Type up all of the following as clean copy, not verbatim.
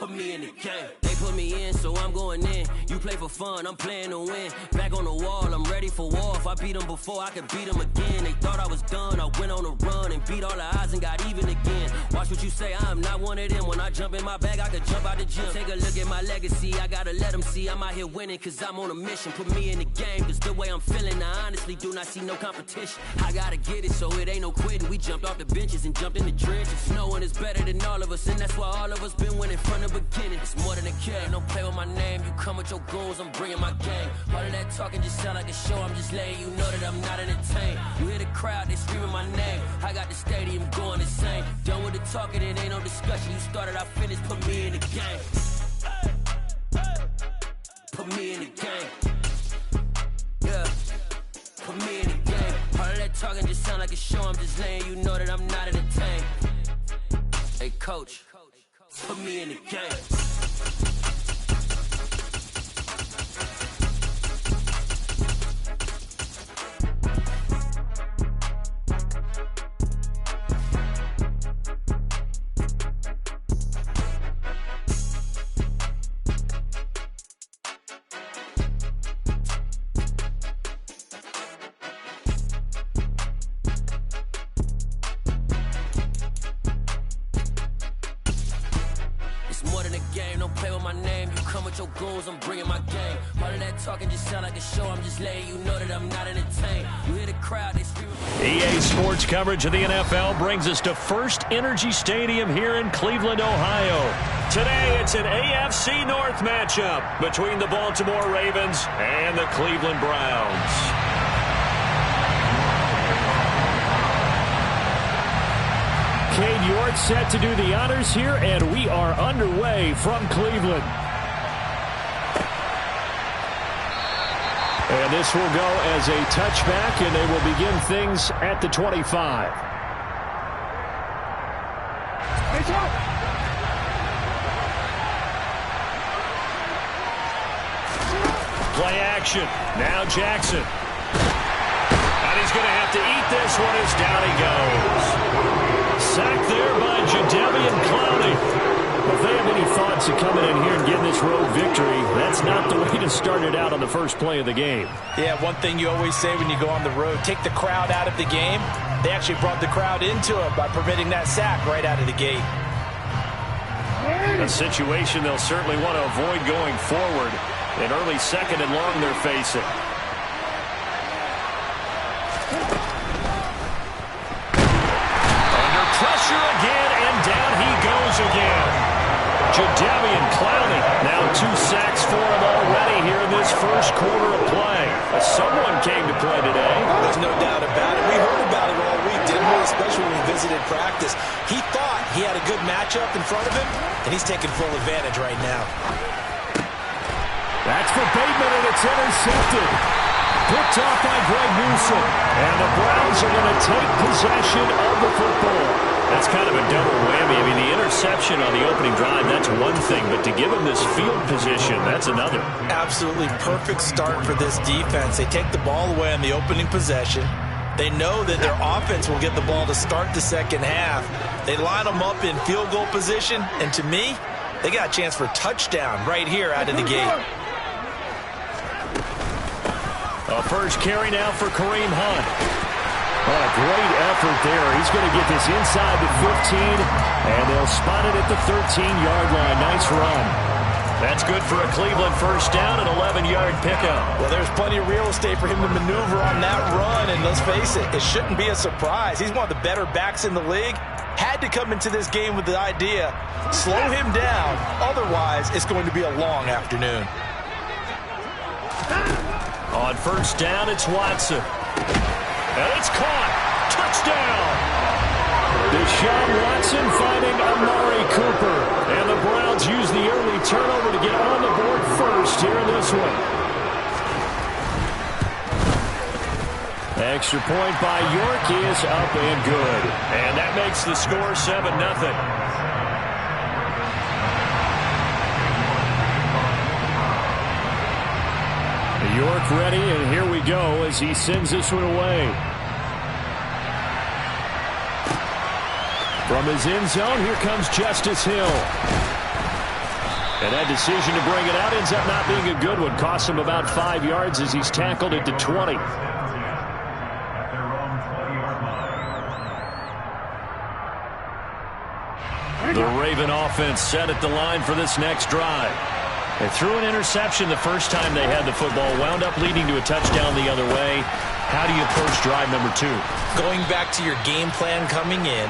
put me in the game. They put me in, so I'm going in. You play for fun, I'm playing to win. Back on the wall, I'm ready for war. If I beat them before, I could beat them again. They thought I was done, I went on a run and beat all the odds and got even again. Watch what you say, I'm not one of them. When I jump in my bag, I could jump out the gym. Take a look at my legacy, I gotta let them see I'm out here winning, cause I'm on a mission. Put me in the game, cause the way I'm feeling, I honestly do not see no competition. I gotta get it, so it ain't no quitting. We jumped off the benches and jumped in the trenches. No one is better than all of us, and that's why all of us been winning from the beginning. It's more than a game, don't play with my name. You come with your goons, I'm bringing my game. All of that talking just sound like a show, I'm just letting you know that I'm not entertained. You hear the crowd, they screaming my name. I got the stadium going insane. Done with the talking, it ain't no discussion. You started, I finished, put me in the game. Put me in the game. Yeah, put me in the game. All of that talking just sound like a show, I'm just letting you know that I'm not entertained. Hey coach, put me in the game. Your goals, I'm bringing my game. All of that talking just sound like a show, I'm just letting you know that I'm not entertained. You hear the crowd, they scream. EA Sports coverage of the NFL brings us to First Energy Stadium here in Cleveland, Ohio. Today, it's an AFC North matchup between the Baltimore Ravens and the Cleveland Browns. Cade York set to do the honors here, and we are underway from Cleveland. And this will go as a touchback, and they will begin things at the 25. Play action. Now Jackson. And he's going to have to eat this one as down he goes. Sacked there by Jadeveon Clowney. If they have any thoughts of coming in here and getting this road victory, that's not the way to start it out on the first play of the game. Yeah, one thing you always say when you go on the road, take the crowd out of the game. They actually brought the crowd into it by permitting that sack right out of the gate. A situation they'll certainly want to avoid going forward. An early second and long they're facing. Under pressure again, and down he goes again. Jadeveon Clowney, now 2 sacks for him already here in this first quarter of play. Someone came to play today. There's no doubt about it. We heard about it all week, didn't we? Especially when we visited practice. He thought he had a good matchup in front of him, and he's taking full advantage right now. That's for Bateman, and it's intercepted. Picked off by Greg Newsom. And the Browns are going to take possession of the football. That's kind of a double whammy. I mean, the interception on the opening drive, that's one thing. But to give them this field position, that's another. Absolutely perfect start for this defense. They take the ball away on the opening possession. They know that their offense will get the ball to start the second half. They line them up in field goal position. And to me, they got a chance for a touchdown right here out of the gate. A first carry now for Kareem Hunt. Oh, a great effort there. He's going to get this inside the 15, and they'll spot it at the 13-yard line. Nice run. That's good for a Cleveland first down, an 11-yard pickup. Well, there's plenty of real estate for him to maneuver on that run, and let's face it, it shouldn't be a surprise. He's one of the better backs in the league. Had to come into this game with the idea, slow him down, otherwise it's going to be a long afternoon. On first down, it's Watson. And it's caught. Touchdown. Deshaun Watson finding Amari Cooper. And the Browns use the early turnover to get on the board first here in this one. Extra point by York is up and good. And that makes the score 7-0. York ready, and here we go as he sends this one away. From his end zone, here comes Justice Hill. And that decision to bring it out ends up not being a good one. Costs him about 5 yards as he's tackled it to 20. The Raven offense set at the line for this next drive. They threw an interception the first time they had the football, wound up leading to a touchdown the other way. How do you approach drive number 2? Going back to your game plan coming in,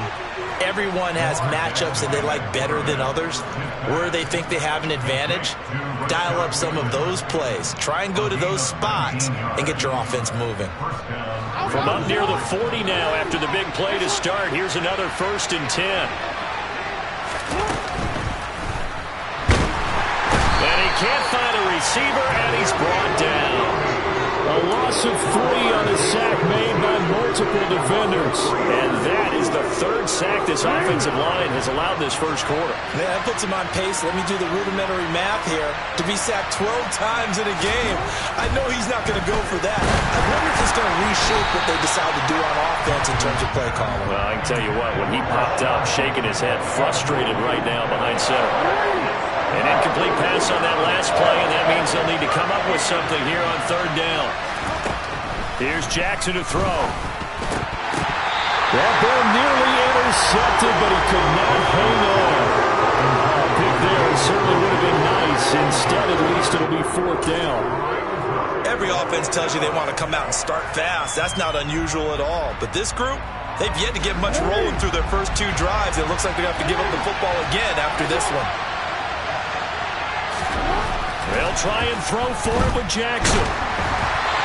everyone has matchups that they like better than others. Where they think they have an advantage, dial up some of those plays. Try and go to those spots and get your offense moving. From up near the 40 now after the big play to start, here's another 1st and 10. And he can't find a receiver, and he's brought down. A loss of 3 on a sack made by multiple defenders. And that is the 3rd sack this offensive line has allowed this first quarter. Yeah, that puts him on pace. Let me do the rudimentary math here. To be sacked 12 times in a game, I know he's not going to go for that. I wonder if it's going to reshape what they decide to do on offense in terms of play calling. Well, I can tell you what, when he popped up, shaking his head, frustrated right now behind center. An incomplete pass on that last play, and that means they'll need to come up with something here on 3rd down. Here's Jackson to throw. That ball nearly intercepted, but he could not hang on. A pick there certainly would have been nice. Instead, at least it'll be 4th down. Every offense tells you they want to come out and start fast. That's not unusual at all. But this group, they've yet to get much rolling through their first 2 drives. It looks like they're going to have to give up the football again after this one. They'll try and throw for it with Jackson.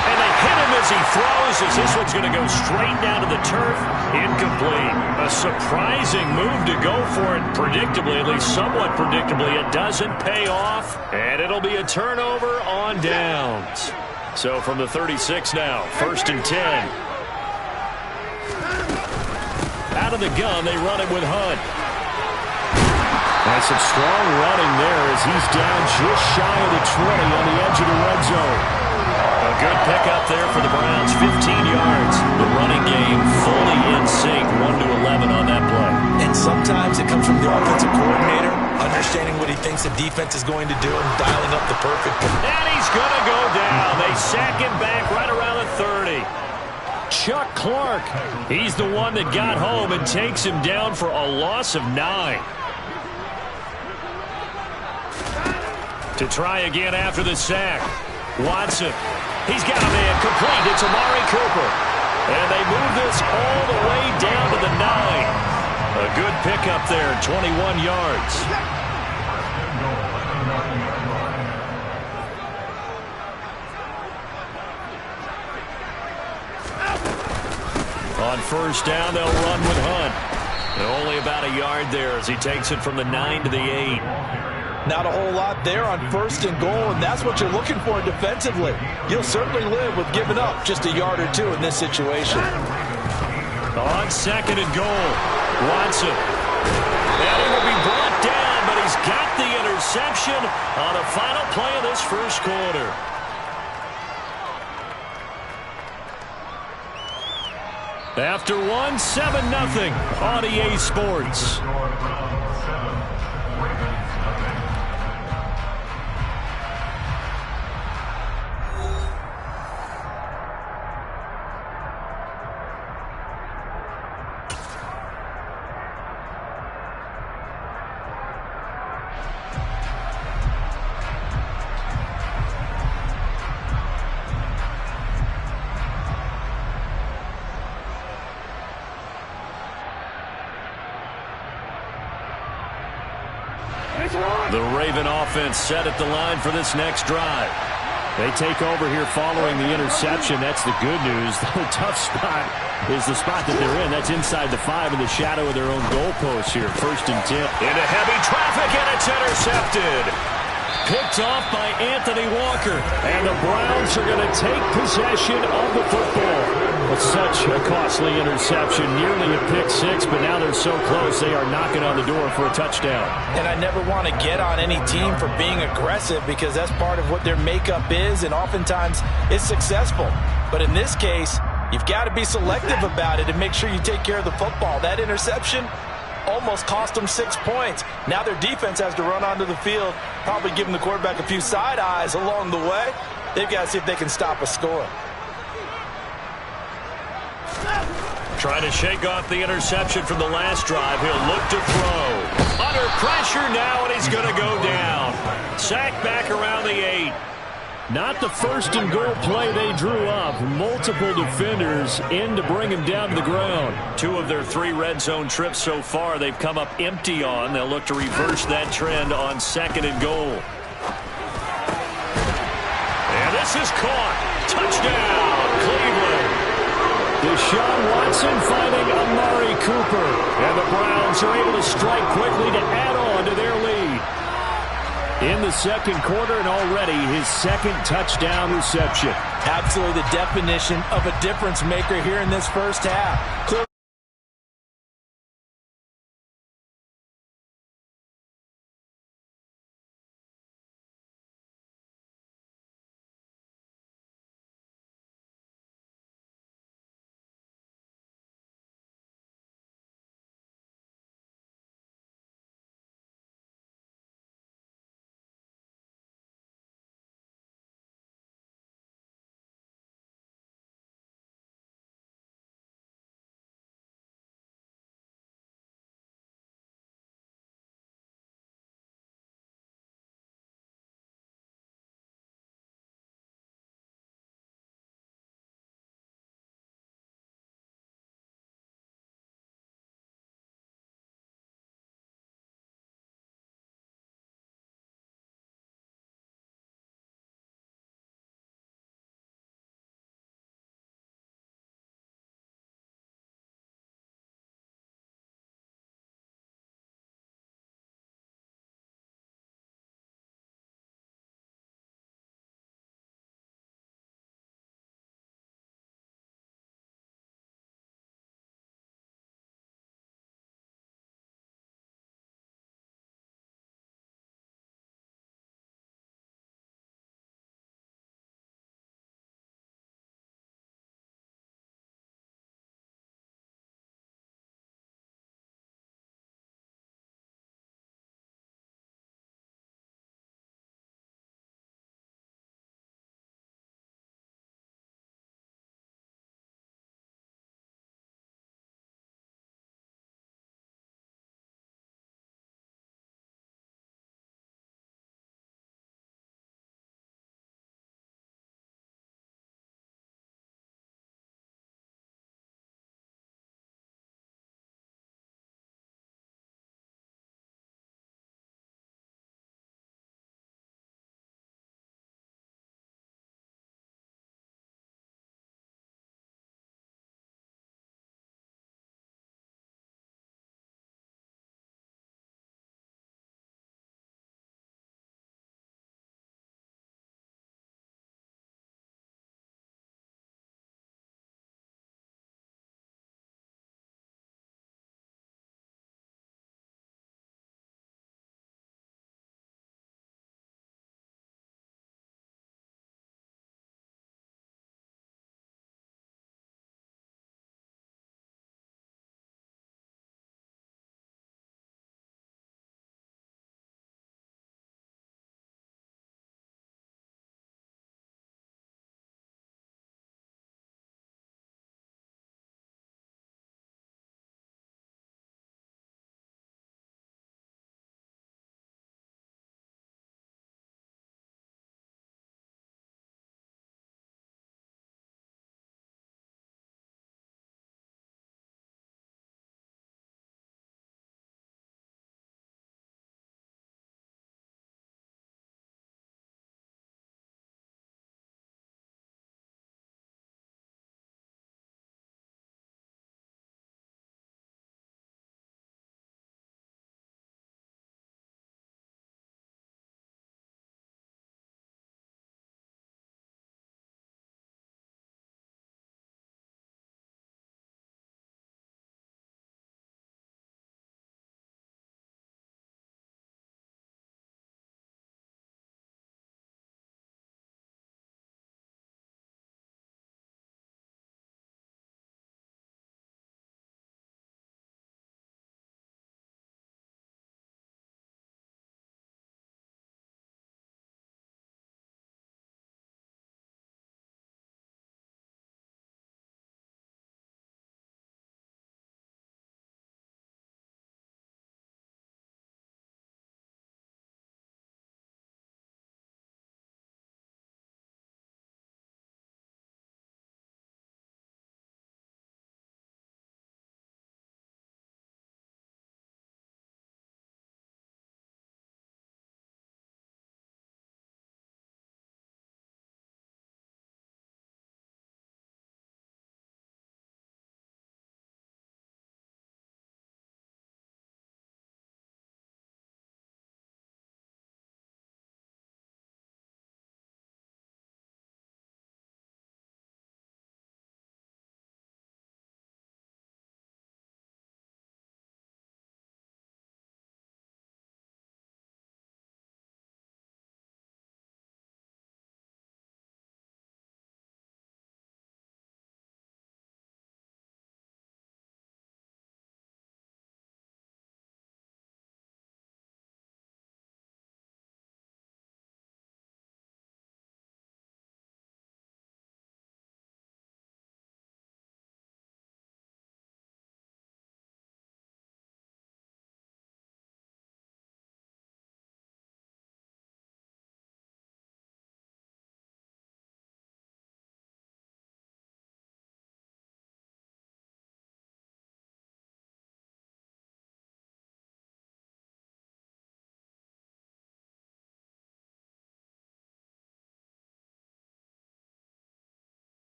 And they hit him as he throws, as this one's going to go straight down to the turf. Incomplete. A surprising move to go for it predictably, at least somewhat predictably. It doesn't pay off, and it'll be a turnover on downs. So from the 36 now, 1st and 10. Out of the gun, they run it with Hunt. That's some strong running there as he's down just shy of the 20 on the edge of the red zone. A good pickup there for the Browns, 15 yards. The running game fully in sync, 1-11 on that play. And sometimes it comes from the offensive coordinator, understanding what he thinks the defense is going to do and dialing up the perfect. And he's going to go down. They sack him back right around the 30. Chuck Clark, he's the one that got home and takes him down for a loss of 9. To try again after the sack. Watson. He's got a man complete. It's Amari Cooper. And they move this all the way down to the 9. A good pickup there, 21 yards. On 1st down, they'll run with Hunt. And only about a yard there as he takes it from the 9 to the 8. Not a whole lot there on 1st and goal, and that's what you're looking for defensively. You'll certainly live with giving up just a yard or 2 in this situation. On 2nd and goal, Watson. And he will be brought down, but he's got the interception on the final play of this first quarter. After 1, 7-0 on EA Sports. The Raven offense set at the line for this next drive. They take over here following the interception. That's the good news. The tough spot is the spot that they're in. That's inside the 5 in the shadow of their own goalpost here. 1st and 10. Into heavy traffic, and it's intercepted. Picked off by Anthony Walker. And the Browns are going to take possession of the football. It's such a costly interception, nearly a pick-6, but now they're so close they are knocking on the door for a touchdown. And I never want to get on any team for being aggressive because that's part of what their makeup is, and oftentimes it's successful. But in this case, you've got to be selective about it and make sure you take care of the football. That interception almost cost them 6 points. Now their defense has to run onto the field, probably giving the quarterback a few side eyes along the way. They've got to see if they can stop a score. Trying to shake off the interception from the last drive. He'll look to throw. Under pressure now, and he's going to go down. Sacked back around the 8. Not the first and goal play they drew up. Multiple defenders in to bring him down to the ground. 2 of their 3 red zone trips so far they've come up empty on. They'll look to reverse that trend on 2nd and goal. And this is caught. Touchdown, Cleveland. Deshaun Watson finding Amari Cooper. And the Browns are able to strike quickly to add on to their lead. In the second quarter, and already his 2nd touchdown reception. Absolutely the definition of a difference maker here in this first half.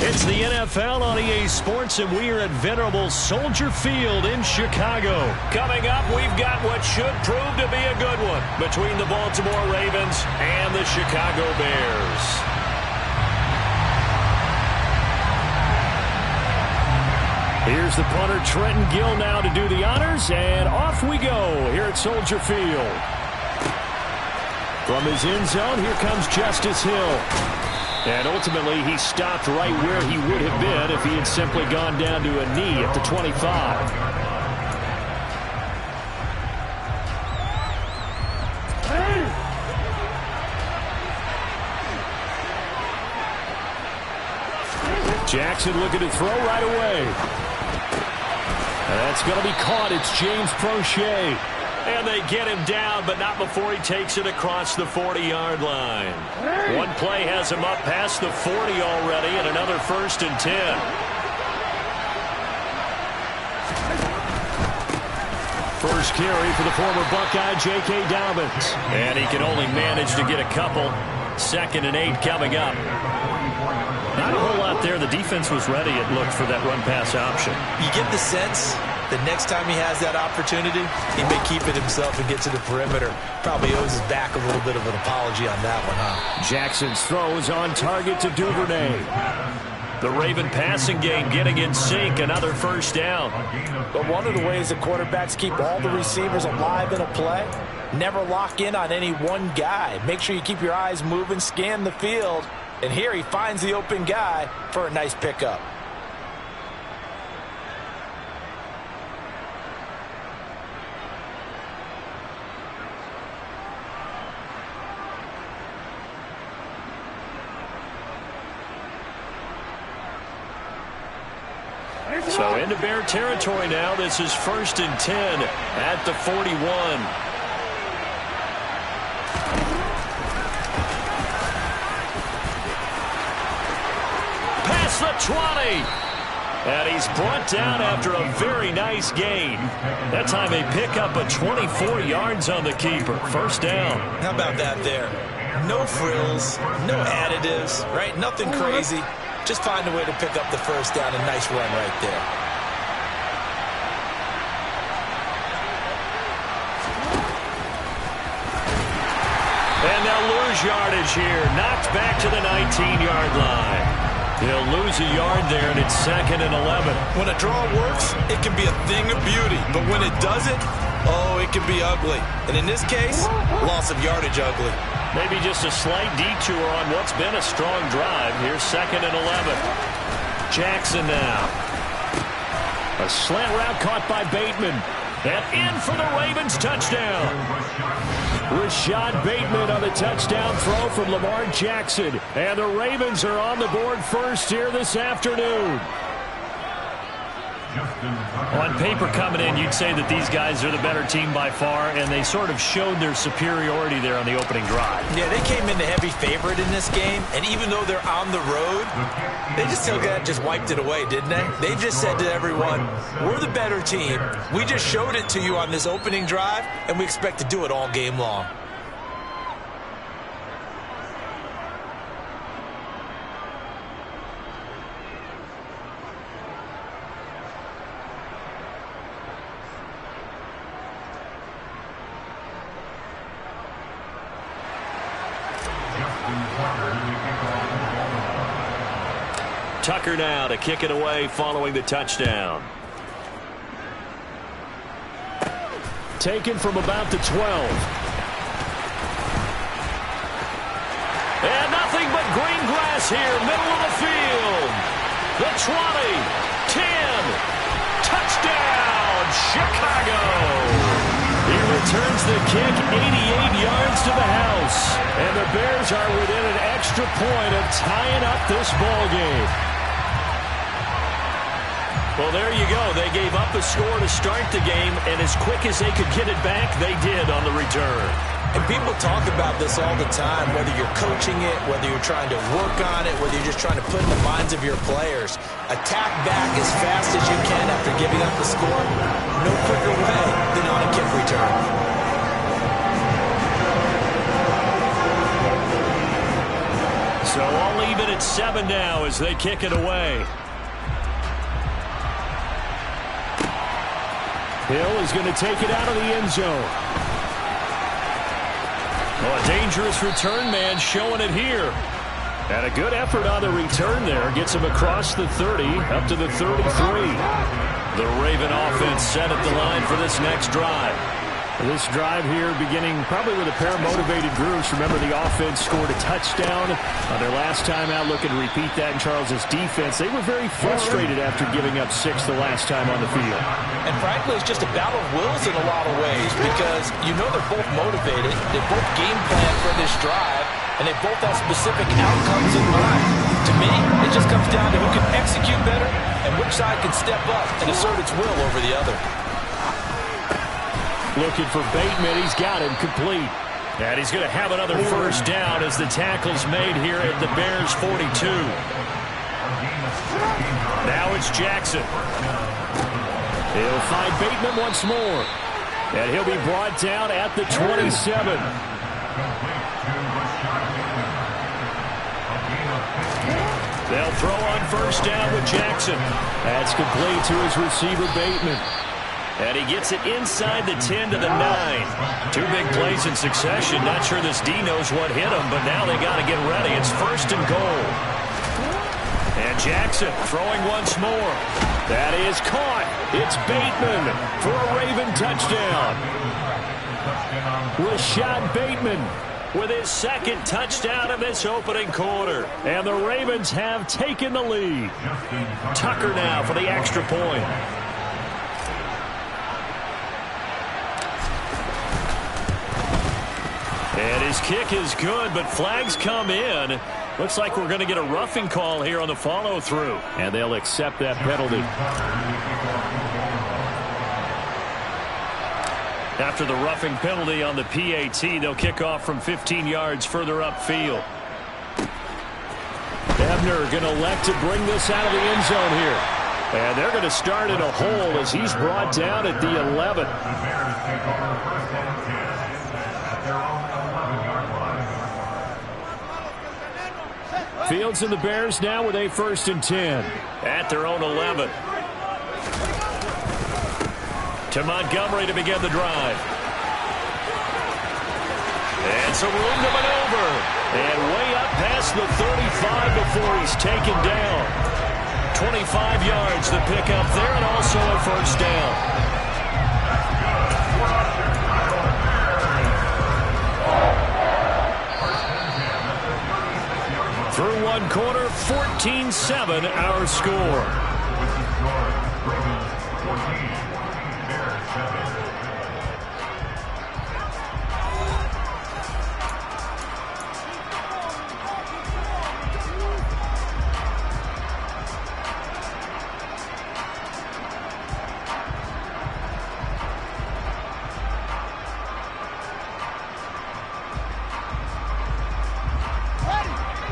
It's the NFL on EA Sports, and we are at venerable Soldier Field in Chicago. Coming up, we've got what should prove to be a good one between the Baltimore Ravens and the Chicago Bears. Here's the punter, Trenton Gill, now to do the honors, and off we go here at Soldier Field. From his end zone, here comes Justice Hill. And ultimately, he stopped right where he would have been if he had simply gone down to a knee at the 25. Jackson looking to throw right away. And that's going to be caught. It's James Prochet. And they get him down, but not before he takes it across the 40-yard line. One play has him up past the 40 already, and another 1st and 10. First carry for the former Buckeye, J.K. Dobbins. And he can only manage to get a couple. 2nd and 8 coming up. Not a whole lot there. The defense was ready, it looked, for that run-pass option. You get the sense the next time he has that opportunity, he may keep it himself and get to the perimeter. Probably owes his back a little bit of an apology on that one, huh? Jackson's throw is on target to Duvernay. The Raven passing game getting in sync, another 1st down. But one of the ways the quarterbacks keep all the receivers alive in a play, never lock in on any one guy. Make sure you keep your eyes moving, scan the field, and here he finds the open guy for a nice pickup. So into Bear territory now. This is 1st and 10 at the 41. Past the 20. And he's brought down after a very nice gain. That time they pick up a 24 yards on the keeper. 1st down. How about that there? No frills, no additives, right? Nothing crazy. Just find a way to pick up the 1st down. A nice run right there. And they'll lose yardage here. Knocked back to the 19-yard line. He'll lose a yard there, and it's 2nd and 11. When a draw works, it can be a thing of beauty. But when it doesn't, oh, it can be ugly. And in this case, loss of yardage ugly. Maybe just a slight detour on what's been a strong drive. Here's 2nd and 11. Jackson now. A slant route caught by Bateman. And in for the Ravens touchdown. Rashad Bateman on the touchdown throw from Lamar Jackson. And the Ravens are on the board first here this afternoon. On paper coming in, you'd say that these guys are the better team by far, and they sort of showed their superiority there on the opening drive. Yeah, they came in the heavy favorite in this game, and even though they're on the road, they just wiped it away, didn't they? They just said to everyone, we're the better team. We just showed it to you on this opening drive, and we expect to do it all game long. Tucker now to kick it away following the touchdown. Taken from about the 12. And nothing but green grass here, middle of the field. The 20, 10, touchdown, Chicago. He returns the kick 88 yards to the house. And the Bears are within an extra point of tying up this ball game. Well, there you go. They gave up a score to start the game, and as quick as they could get it back, they did on the return. And people talk about this all the time, whether you're coaching it, whether you're trying to work on it, whether you're just trying to put in the minds of your players. Attack back as fast as you can after giving up the score. No quicker way than on a kick return. So all even at 7 now as they kick it away. Hill is going to take it out of the end zone. Well, a dangerous return man showing it here. And a good effort on the return there. Gets him across the 30, up to the 33. The Raven offense set at the line for this next drive. This drive here beginning probably with a pair of motivated groups. Remember, the offense scored a touchdown on their last time out. Looking to repeat that in Charles's defense. They were very frustrated after giving up 6 the last time on the field. And frankly, it's just a battle of wills in a lot of ways because you know they're both motivated. They both game plan for this drive, and they both have specific outcomes in mind. To me, it just comes down to who can execute better and which side can step up and assert its will over the other. Looking for Bateman. He's got him complete. And he's going to have another first down as the tackle's made here at the Bears' 42. Now it's Jackson. He'll find Bateman once more. And he'll be brought down at the 27. They'll throw on first down with Jackson. That's complete to his receiver, Bateman. And he gets it inside the 10 to the 9. 2 big plays in succession. Not sure this D knows what hit him, but now they got to get ready. It's first and goal. And Jackson throwing once more. That is caught. It's Bateman for a Raven touchdown. Rashad Bateman with his second touchdown of this opening quarter. And the Ravens have taken the lead. Tucker now for the extra point. And his kick is good, but flags come in. Looks like we're going to get a roughing call here on the follow-through. And they'll accept that penalty. After the roughing penalty on the PAT, they'll kick off from 15 yards further upfield. Ebner going to elect to bring this out of the end zone here. And they're going to start in a hole as he's brought down at the 11. Fields and the Bears now with a 1st and 10. At their own 11. To Montgomery to begin the drive. And some room to maneuver. And way up past the 35 before he's taken down. 25 yards the pickup there, and also a first down. Through one quarter, 14-7 our score.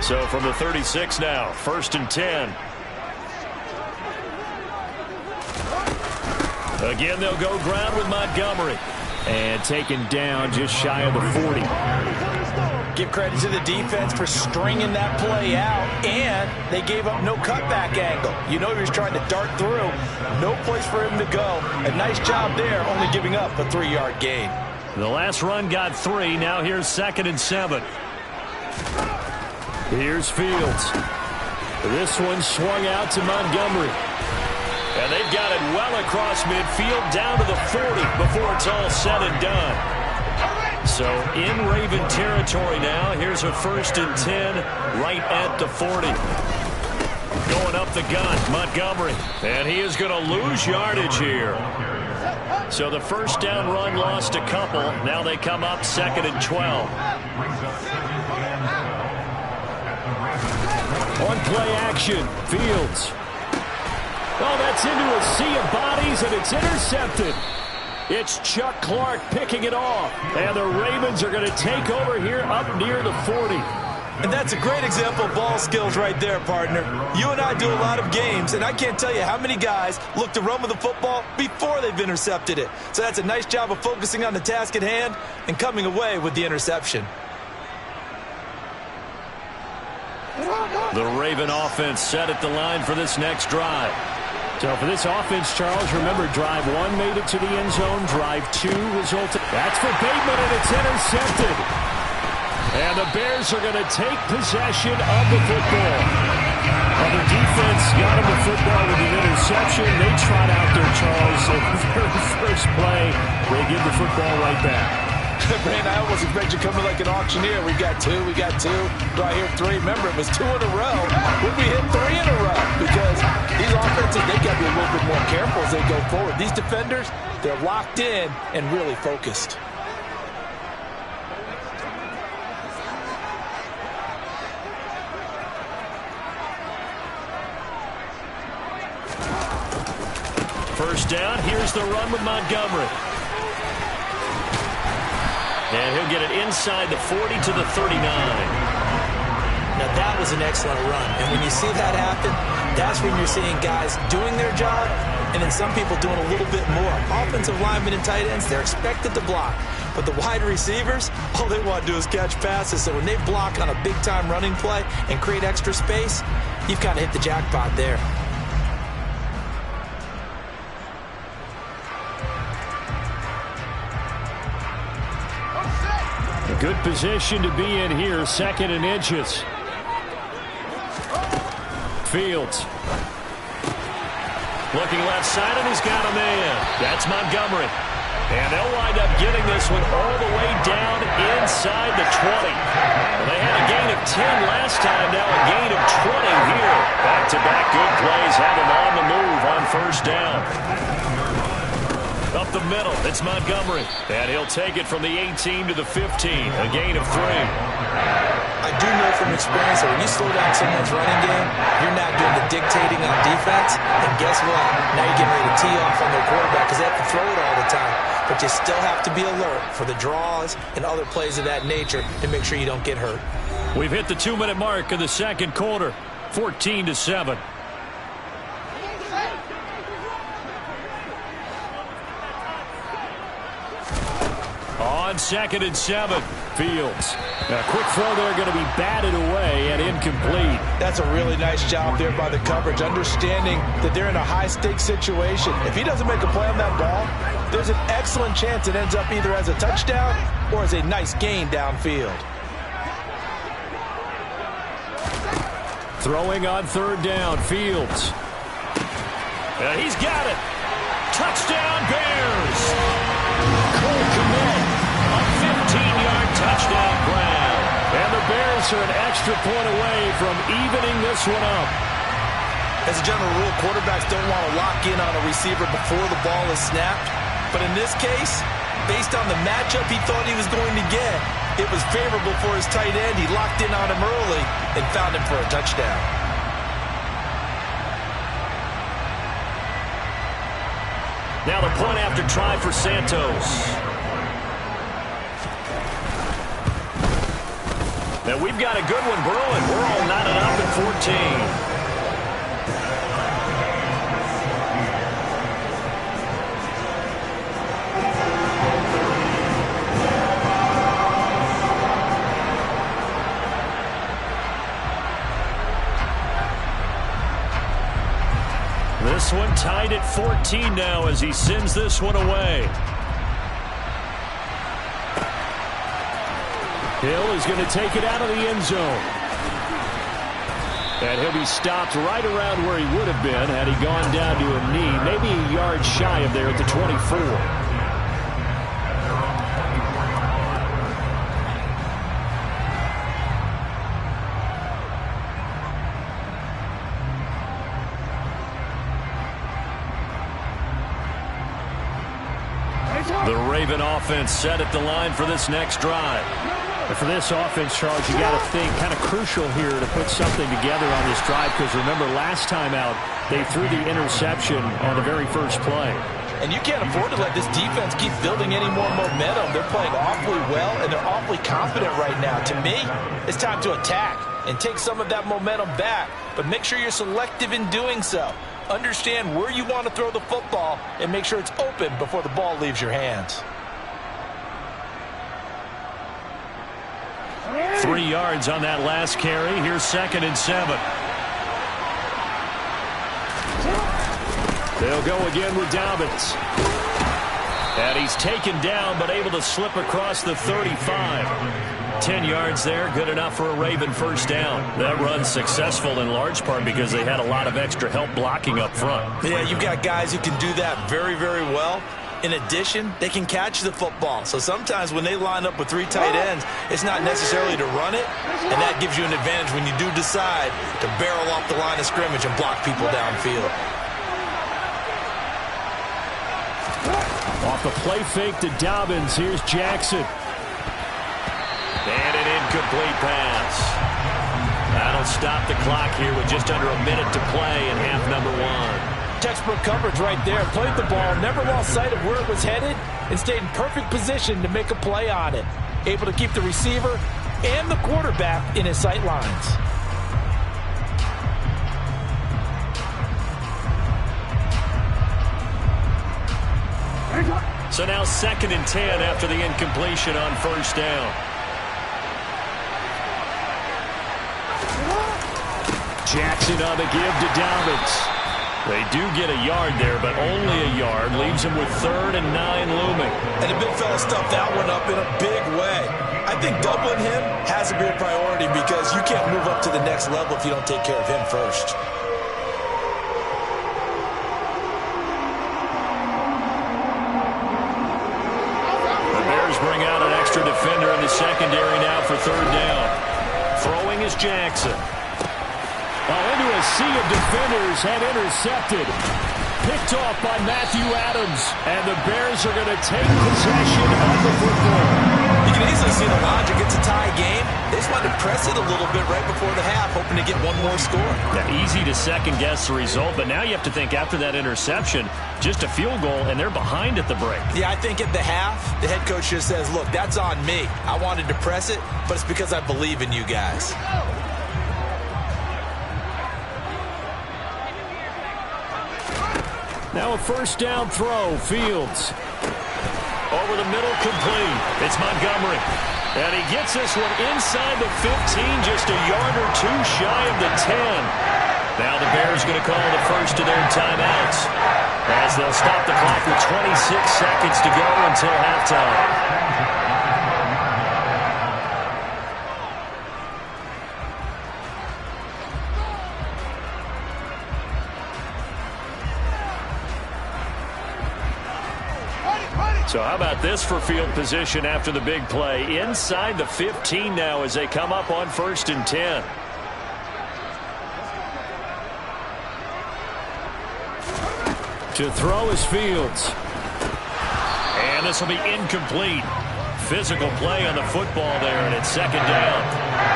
So from the 36 now, 1st and 10. Again, they'll go ground with Montgomery. And taken down just shy of the 40. Give credit to the defense for stringing that play out, and they gave up no cutback angle. You know he was trying to dart through. No place for him to go. A nice job there, only giving up a 3-yard gain. The last run got 3. Now here's 2nd and 7. Here's Fields. This one swung out to Montgomery. And they've got it well across midfield down to the 40 before it's all said and done. So in Raven territory now. Here's a 1st and 10 right at the 40. Going up the gun, Montgomery. And he is going to lose yardage here. So the first down run lost a couple. Now they come up 2nd and 12. On play action, Fields. Oh, that's into a sea of bodies, and it's intercepted. It's Chuck Clark picking it off. And the Ravens are going to take over here up near the 40. And that's a great example of ball skills right there, partner. You and I do a lot of games, and I can't tell you how many guys look to run with the football before they've intercepted it. So that's a nice job of focusing on the task at hand and coming away with the interception. The Raven offense set at the line for this next drive. So for this offense, Charles, remember, drive 1 made it to the end zone. Drive 2 resulted. That's for Bateman, and it's intercepted. And the Bears are going to take possession of the football. Well, the defense got him the football with the interception. They trot out there, Charles. So the very first play, they give the football right back. Brandon, I almost expect you coming like an auctioneer. We got 2, we got 2. Do I hear 3? Remember, it was 2 in a row. Would we hit 3 in a row? Because these offenses, they got to be a little bit more careful as they go forward. These defenders, they're locked in and really focused. First down, here's the run with Montgomery. And he'll get it inside the 40 to the 39. Now that was an excellent run. And when you see that happen, that's when you're seeing guys doing their job and then some people doing a little bit more. Offensive linemen and tight ends, they're expected to block. But the wide receivers, all they want to do is catch passes. So when they block on a big-time running play and create extra space, you've kind of hit the jackpot there. Good position to be in here, 2nd and inches. Fields. Looking left side, and he's got a man. That's Montgomery. And they'll wind up getting this one all the way down inside the 20. Well, they had a gain of 10 last time, now a gain of 20 here. Back-to-back good plays have him on the move on first down. Up the middle, it's Montgomery. And he'll take it from the 18 to the 15, a gain of 3. I do know from experience that when you slow down someone's running game, you're not doing the dictating on defense. And guess what? Now you're getting ready to tee off on their quarterback because they have to throw it all the time. But you still have to be alert for the draws and other plays of that nature to make sure you don't get hurt. We've hit the 2-minute mark in the second quarter, 14-7. On 2nd and 7, Fields. A quick throw there going to be batted away and incomplete. That's a really nice job there by the coverage, understanding that they're in a high-stakes situation. If he doesn't make a play on that ball, there's an excellent chance it ends up either as a touchdown or as a nice gain downfield. Throwing on 3rd down, Fields. He's got it. Touchdown, Bears. Cole Kmet, a 15-yard touchdown grab. And the Bears are an extra point away from evening this one up. As a general rule, quarterbacks don't want to lock in on a receiver before the ball is snapped. But in this case, based on the matchup he thought he was going to get, it was favorable for his tight end. He locked in on him early and found him for a touchdown. Now the point after try for Santos. Now we've got a good one brewing. We're all knotted up at 14. This one tied at 14 now as he sends this one away. Hill is going to take it out of the end zone. And he'll be stopped right around where he would have been had he gone down to a knee, maybe a yard shy of there at the 24. The Raven offense set at the line for this next drive. And for this offense, Charles, you got to think kind of crucial here to put something together on this drive because remember last time out they threw the interception on the very first play. And you can't afford to let this defense keep building any more momentum. They're playing awfully well and they're awfully confident right now. To me, it's time to attack and take some of that momentum back. But make sure you're selective in doing so. Understand where you want to throw the football and make sure it's open before the ball leaves your hands. 3 yards on that last carry. Here's 2nd and 7. They'll go again with Dobbins. And he's taken down, but able to slip across the 35. 10 yards there, good enough for a Raven first down. That run's successful in large part because they had a lot of extra help blocking up front. Yeah, you've got guys who can do that very, very well. In addition, they can catch the football. So sometimes when they line up with 3 tight ends, it's not necessarily to run it, and that gives you an advantage when you do decide to barrel off the line of scrimmage and block people downfield. Off the play fake to Dobbins, here's Jackson. And an incomplete pass. That'll stop the clock here with just under a minute to play in half number 1. Textbook coverage right there. Played the ball, never lost sight of where it was headed, and stayed in perfect position to make a play on it. Able to keep the receiver and the quarterback in his sight lines. So now 2nd and 10 after the incompletion on first down. Jackson on the give to Dobbins. They do get a yard there, but only a yard. Leaves them with 3rd and 9 looming. And the big fella stuffed that one up in a big way. I think doubling him has to be a priority because you can't move up to the next level if you don't take care of him first. Bring out an extra defender in the secondary now for 3rd down. Throwing is Jackson. Into a sea of defenders and intercepted. Picked off by MAdden. And the Bears are going to take possession of the football. You can easily see the logic. It's a tie game. They just wanted to press it a little bit right before the half, hoping to get one more score. Yeah, easy to second-guess the result, but now you have to think after that interception, just a field goal, and they're behind at the break. Yeah, I think at the half, the head coach just says, look, that's on me. I wanted to press it, but it's because I believe in you guys. Now a first down throw, Fields. Over the middle, complete. It's Montgomery. And he gets this one inside the 15, just a yard or 2 shy of the 10. Now the Bears going to call the first of their timeouts as they'll stop the clock with 26 seconds to go until halftime. So how about this for field position after the big play? Inside the 15 now as they come up on 1st and 10. To throw is Fields. And this will be incomplete. Physical play on the football there, and it's 2nd down.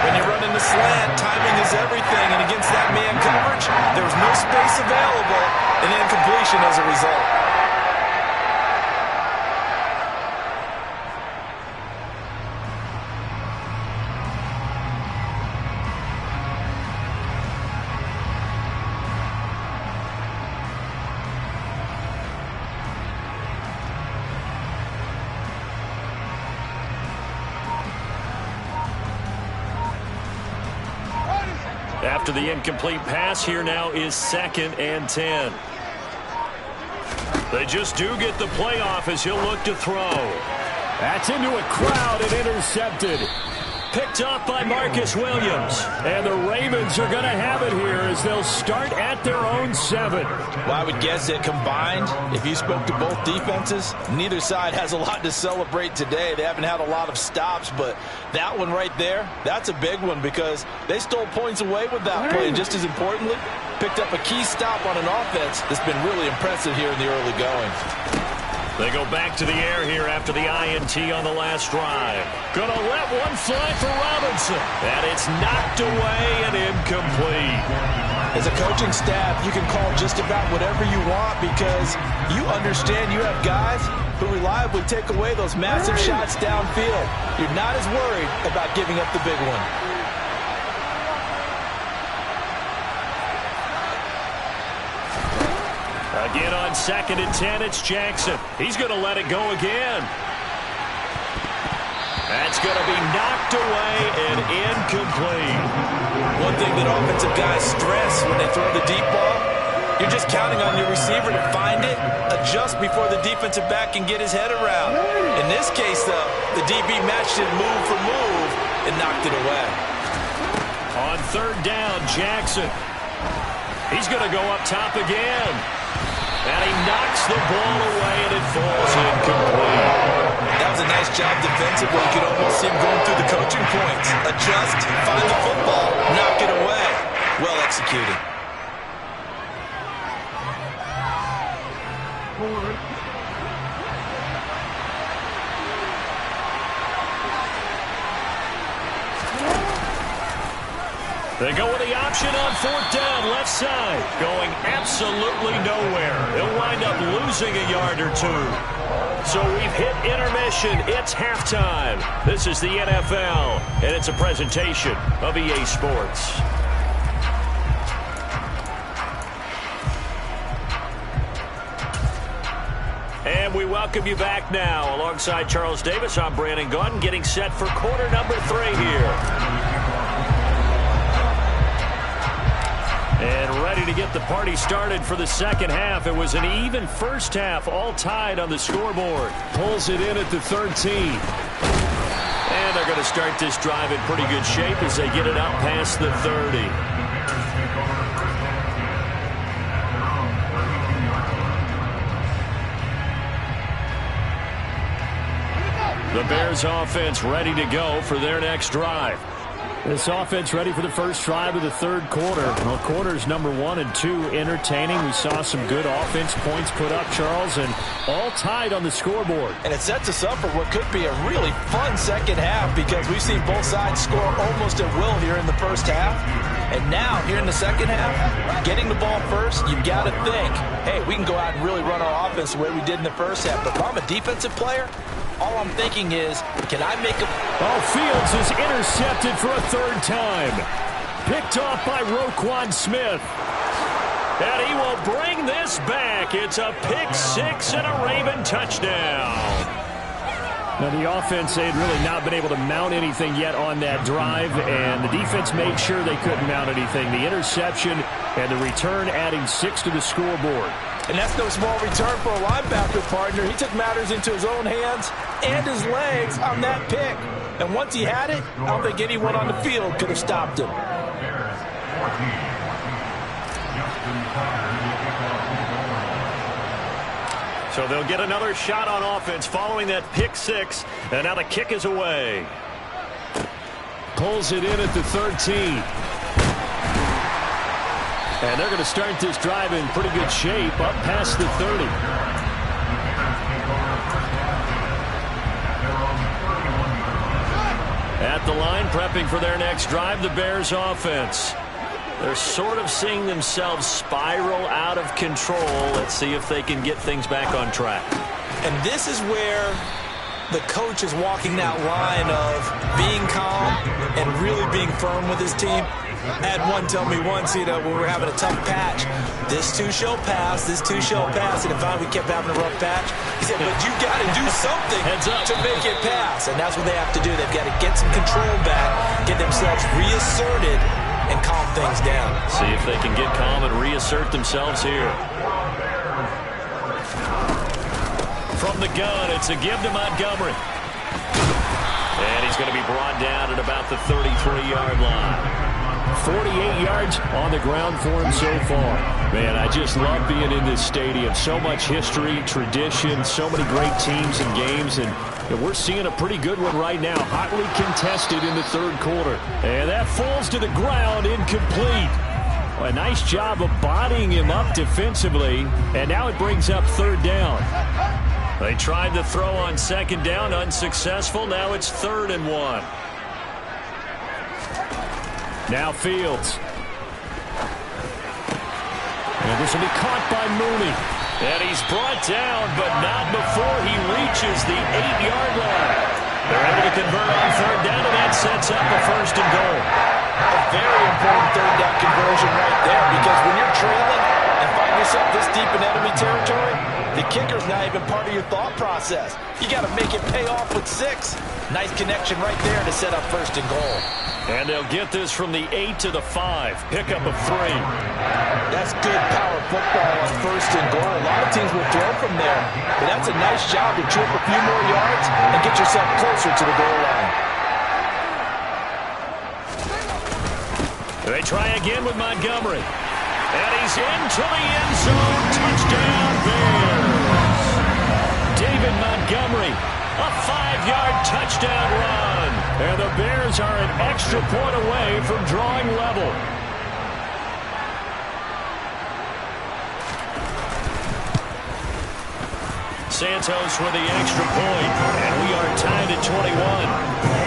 When you run in the slant, timing is everything, and against that man coverage, there was no space available, and incompletion as a result. After the incomplete pass, here now is 2nd and 10. They just do get the playoff as he'll look to throw. That's into a crowd and intercepted. Picked off by Marcus Williams. And the Ravens are going to have it here as they'll start at their own 7. Well, I would guess that combined, if you spoke to both defenses, neither side has a lot to celebrate today. They haven't had a lot of stops, but that one right there, that's a big one because they stole points away with that play. And just as importantly, picked up a key stop on an offense that's been really impressive here in the early going. They go back to the air here after the INT on the last drive. Gonna let one fly for Robinson. And it's knocked away and incomplete. As a coaching staff, you can call just about whatever you want because you understand you have guys who reliably take away those massive shots downfield. You're not as worried about giving up the big one. Again on 2nd and 10, it's Jackson. He's going to let it go again. That's It's going to be knocked away and incomplete. One thing that offensive guys stress when they throw the deep ball, you're just counting on your receiver to find it, adjust before the defensive back can get his head around. In this case, though, the DB matched it move for move and knocked it away. On third down, Jackson. He's going to go up top again. And he knocks the ball away, and it falls incomplete. That was a nice job defensively. You could almost see him going through the coaching points. Adjust, find the football, knock it away. Well executed. They go with the option on fourth down, left side. Going absolutely nowhere. They'll wind up losing a yard or two. So we've hit intermission. It's halftime. This is the NFL, and it's a presentation of EA Sports. And we welcome you back now. Alongside Charles Davis, I'm Brandon Gaudin, getting set for quarter number 3 here. And ready to get the party started for the second half. It was an even first half, all tied on the scoreboard. Pulls it in at the 13. And they're going to start this drive in pretty good shape as they get it out past the 30. The Bears offense ready to go for their next drive. This offense ready for the first drive of the third quarter. Well, quarters number 1 and 2 entertaining. We saw some good offense points put up, Charles, and all tied on the scoreboard. And it sets us up for what could be a really fun second half because we've seen both sides score almost at will here in the first half. And now, here in the second half, getting the ball first, you've got to think, hey, we can go out and really run our offense the way we did in the first half. But if I'm a defensive player, all I'm thinking is, can I make a... Oh, Fields is intercepted for a third time. Picked off by Roquan Smith. And he will bring this back. It's a pick 6 and a Raven touchdown. Now, the offense, they had really not been able to mount anything yet on that drive, and the defense made sure they couldn't mount anything. The interception and the return adding 6 to the scoreboard. And that's no small return for a linebacker partner. He took matters into his own hands and his legs on that pick. And once he had it, I don't think anyone on the field could have stopped him. So they'll get another shot on offense following that pick 6. And now the kick is away. Pulls it in at the 13. And they're going to start this drive in pretty good shape up past the 30. At the line, prepping for their next drive, the Bears offense. They're sort of seeing themselves spiral out of control. Let's see if they can get things back on track. And this is where the coach is walking that line of being calm and really being firm with his team. I had one tell me once, when we were having a tough patch, this too shall pass, this too shall pass. And finally we kept having a rough patch. He said, but you got to do something to make it pass. And that's what they have to do. They've got to get some control back, get themselves reasserted, and calm things down. See if they can get calm and reassert themselves here. From the gun, it's a give to Montgomery. And he's going to be brought down at about the 33-yard line. 48 yards on the ground for him so far. Man, I just love being in this stadium. So much history, tradition, so many great teams and games, and we're seeing a pretty good one right now. Hotly contested in the third quarter. And that falls to the ground, incomplete. A nice job of bodying him up defensively, and now it brings up third down. They tried to throw on second down, unsuccessful. Now it's 3rd and 1. Now Fields. And this will be caught by Mooney. And he's brought down, but not before he reaches the 8-yard line. They're able to convert on third down, and that sets up a 1st and goal. A very important third down conversion right there, because when you're trailing and find yourself this deep in enemy territory, the kicker's not even part of your thought process. You got to make it pay off with 6. Nice connection right there to set up first and goal. And they'll get this from the 8 to the 5. Pickup of 3. That's good power football on first and goal. A lot of teams will throw from there. But that's a nice job to trip a few more yards and get yourself closer to the goal line. They try again with Montgomery. And he's into the end zone. Touchdown, Bears. David Montgomery, a 5-yard touchdown run. And the Bears are an extra point away from drawing level. Santos with the extra point, and we are tied at 21.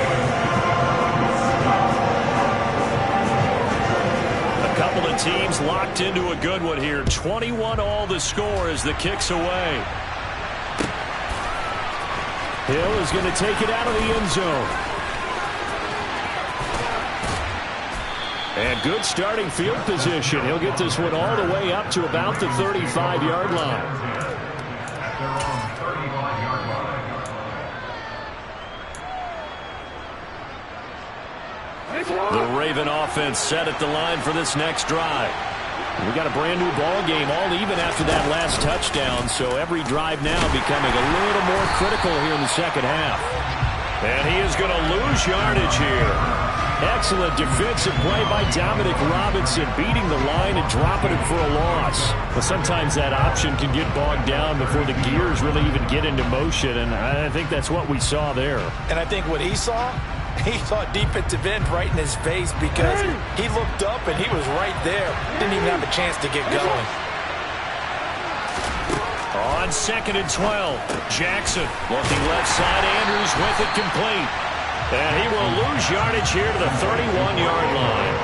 Couple of teams locked into a good one here. 21 all the score as the kick's away. Hill is going to take it out of the end zone. And good starting field position. He'll get this one all the way up to about the 35-yard line. The Raven offense set at the line for this next drive. We got a brand new ball game, all even after that last touchdown, so every drive now becoming a little more critical here in the second half. And he is going to lose yardage here. Excellent defensive play by Dominic Robinson, beating the line and dropping it for a loss. But sometimes that option can get bogged down before the gears really even get into motion, and I think that's what we saw there. And I think what he saw defensive end right in his face because he looked up and he was right there. Didn't even have a chance to get going. On 2nd and 12, Jackson looking left side. Andrews with it complete. And he will lose yardage here to the 31-yard line.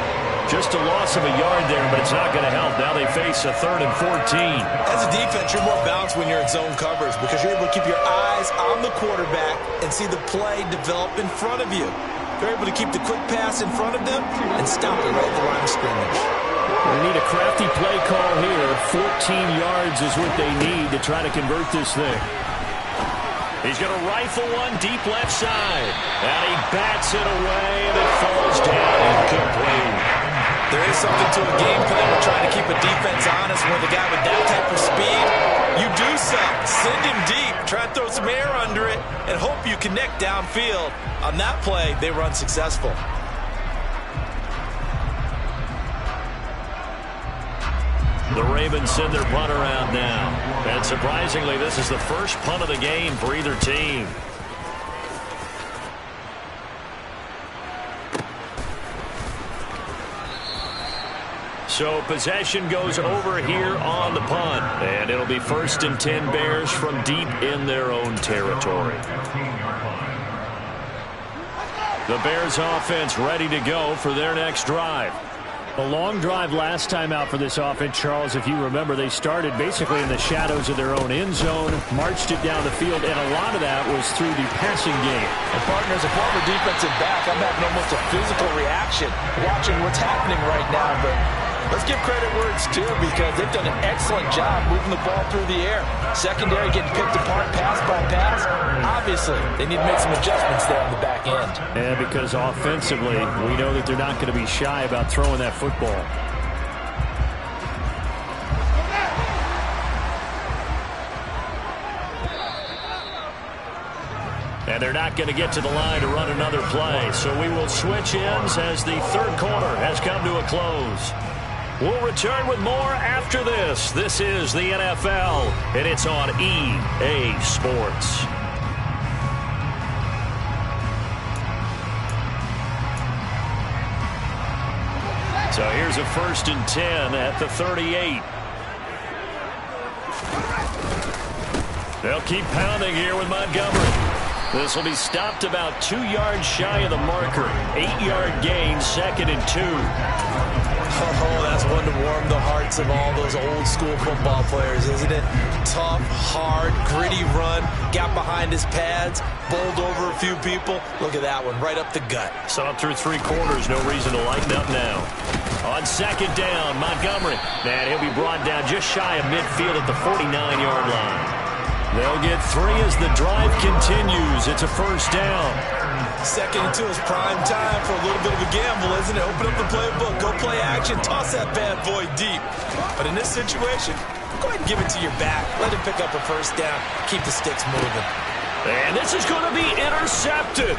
Just a loss of a yard there, but it's not going to help. Now they face a 3rd and 14. As a defense, you're more balanced when you're in zone coverage because you're able to keep your eyes on the quarterback and see the play develop in front of you. You're able to keep the quick pass in front of them and stop it right at the line of scrimmage. They need a crafty play call here. 14 yards is what they need to try to convert this thing. He's going to rifle one deep left side. And he bats it away, and it falls down incomplete. There is something to a game plan with trying to keep a defense honest when the guy with that type of speed, you do something. Send him deep. Try to throw some air under it and hope you connect downfield. On that play, they run successful. The Ravens send their punt around now. And surprisingly, this is the first punt of the game for either team. So possession goes over here on the punt. And it'll be 1st and 10 Bears from deep in their own territory. The Bears offense ready to go for their next drive. A long drive last time out for this offense, Charles. If you remember, they started basically in the shadows of their own end zone, marched it down the field, and a lot of that was through the passing game. And partner, as a former defensive back, I'm having almost a physical reaction watching what's happening right now. But let's give credit where it's due because they've done an excellent job moving the ball through the air. Secondary getting picked apart pass by pass. Obviously, they need to make some adjustments there on the back end. And because offensively, we know that they're not going to be shy about throwing that football. And they're not going to get to the line to run another play. So we will switch ends as the third quarter has come to a close. We'll return with more after this. This is the NFL, and it's on EA Sports. So here's a 1st and 10 at the 38. They'll keep pounding here with Montgomery. This will be stopped about 2 yards shy of the marker. 8-yard gain, 2nd and 2. Oh, that's one to warm the hearts of all those old school football players, isn't it? Tough, hard, gritty run, got behind his pads, bowled over a few people. Look at that one, right up the gut. Saw it through 3 quarters, no reason to lighten up now. On 2nd down, Montgomery. And he'll be brought down just shy of midfield at the 49-yard line. They'll get 3 as the drive continues. It's a first down. Second and 2 is prime time for a little bit of a gamble, isn't it? Open up the playbook, go play action, toss that bad boy deep. But in this situation, go ahead and give it to your back. Let him pick up a first down. Keep the sticks moving. And this is going to be intercepted.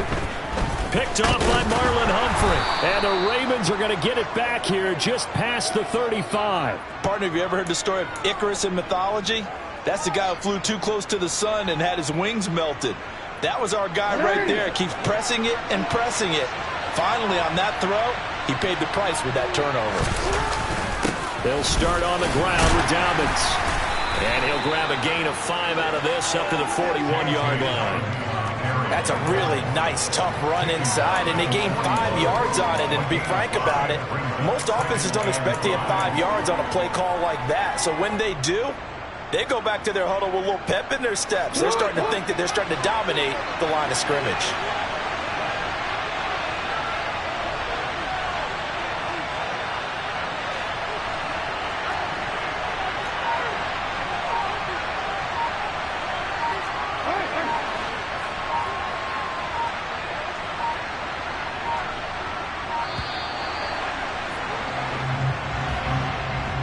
Picked off by Marlon Humphrey. And the Ravens are going to get it back here just past the 35. Partner, have you ever heard the story of Icarus in mythology? That's the guy who flew too close to the sun and had his wings melted. That was our guy right there. Keeps pressing it and pressing it. Finally, on that throw, he paid the price with that turnover. They'll start on the ground with Dobbins. And he'll grab a gain of 5 out of this up to the 41-yard line. That's a really nice, tough run inside, and they gained 5 yards on it. And to be frank about it, most offenses don't expect to get 5 yards on a play call like that. So when they do, they go back to their huddle with a little pep in their steps. They're starting to think that they're starting to dominate the line of scrimmage.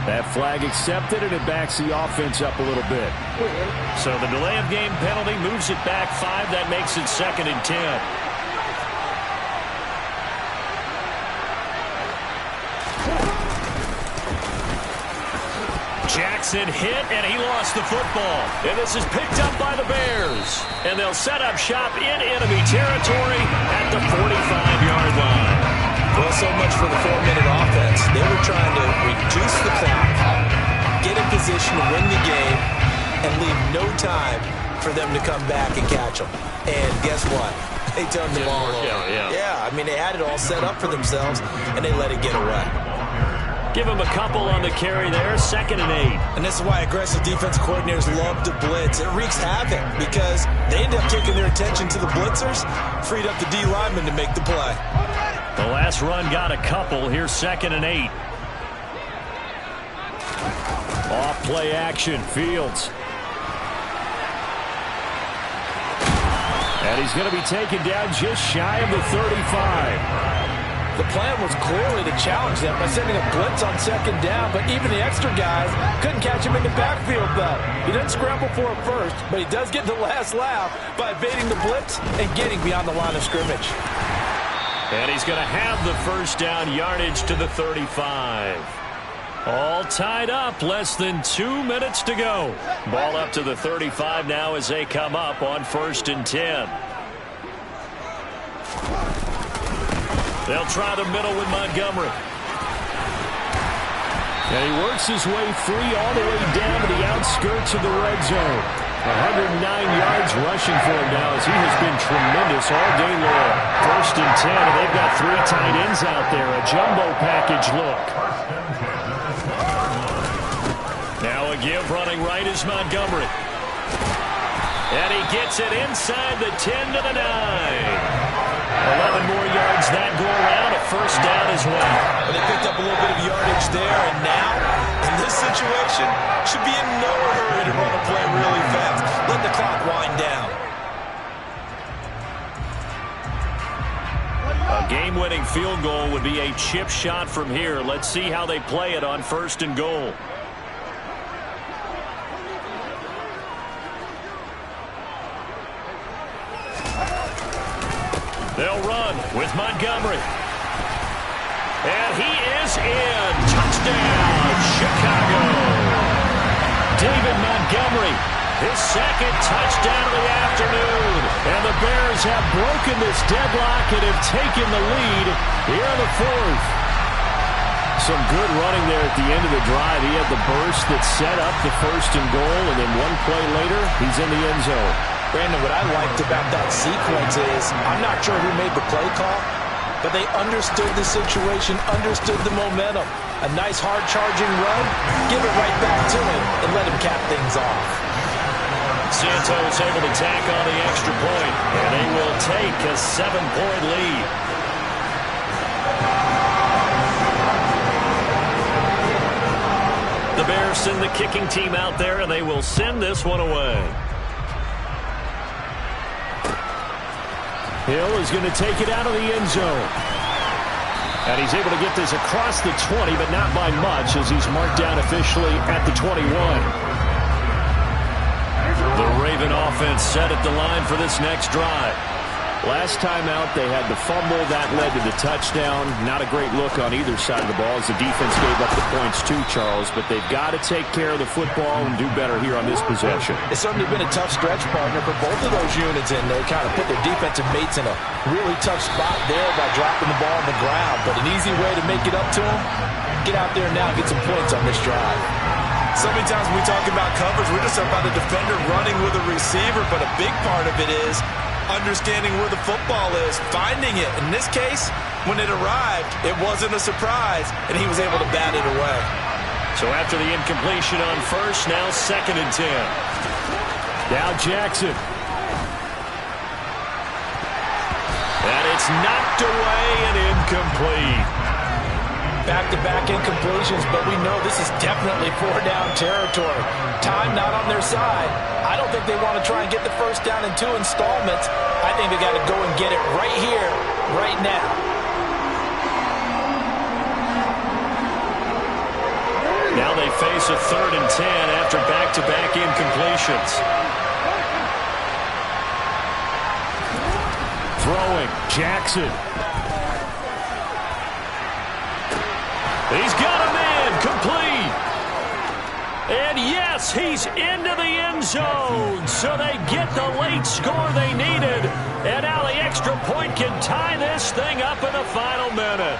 That flag accepted, and it backs the offense up a little bit. So the delay of game penalty moves it back 5. That makes it 2nd and 10. Jackson hit, and he lost the football. And this is picked up by the Bears. And they'll set up shop in enemy territory at the 45-yard line. Well, so much for the 4-minute offense. They were trying to reduce the clock, get in position to win the game, and leave no time for them to come back and catch them. And guess what? They turned the ball over. Yeah, I mean, they had it all set up for themselves, and they let it get away. Give him a couple on the carry there, 2nd and 8. And this is why aggressive defense coordinators love to blitz. It wreaks havoc because they end up taking their attention to the blitzers, freed up the D lineman to make the play. The last run got a couple. Here's 2nd and 8. Off play action, Fields. And he's going to be taken down just shy of the 35. The plan was clearly to challenge them by sending a blitz on 2nd down, but even the extra guys couldn't catch him in the backfield, though. He didn't scramble for it first, but he does get the last laugh by evading the blitz and getting beyond the line of scrimmage. And he's going to have the first down yardage to the 35. All tied up, less than 2 minutes to go. Ball up to the 35 now as they come up on 1st and 10. They'll try the middle with Montgomery. And he works his way free all the way down to the outskirts of the red zone. 109 yards rushing for him now as he has been tremendous all day long. 1st and 10, and they've got 3 tight ends out there. A jumbo package look. Now a give running right is Montgomery. And he gets it inside the 10 to the 9. 11 more yards that go around, a first down as well. Well, they picked up a little bit of yardage there, and now, in this situation, should be in no hurry to run a play really fast. Let the clock wind down. A game-winning field goal would be a chip shot from here. Let's see how they play it on 1st and goal. They'll run with Montgomery. And he is in. Touchdown, Chicago. David Montgomery, his 2nd touchdown of the afternoon. And the Bears have broken this deadlock and have taken the lead here in the 4th. Some good running there at the end of the drive. He had the burst that set up the 1st and goal, and then one play later, he's in the end zone. Brandon, what I liked about that sequence is I'm not sure who made the play call, but they understood the situation, understood the momentum. A nice hard-charging run, give it right back to him, and let him cap things off. Santos able to tack on the extra point, and they will take a 7-point lead. The Bears send the kicking team out there, and they will send this one away. Hill is going to take it out of the end zone. And he's able to get this across the 20, but not by much, as he's marked down officially at the 21. The Raven offense set at the line for this next drive. Last time out, they had the fumble. That led to the touchdown. Not a great look on either side of the ball as the defense gave up the points too, Charles. But they've got to take care of the football and do better here on this possession. It's certainly been a tough stretch, partner, for both of those units, and they kind of put their defensive mates in a really tough spot there by dropping the ball on the ground. But an easy way to make it up to them, get out there now and get some points on this drive. So many times when we talk about coverage, we're just about a defender running with a receiver, but a big part of it is understanding where the football is, finding it. In this case, when it arrived, it wasn't a surprise, and he was able to bat it away. So after the incompletion on first, now 2nd and 10. Now Jackson. And it's knocked away and incomplete. Back-to-back incompletions, but we know this is definitely 4-down territory. Time not on their side. I don't think they want to try and get the first down in 2 installments. I think they got to go and get it right here, right now. Now they face a 3rd and 10 after back-to-back incompletions. Throwing, Jackson. He's got him in, complete. And yes, he's into the end zone. So they get the late score they needed. And now the extra point can tie this thing up in the final minute.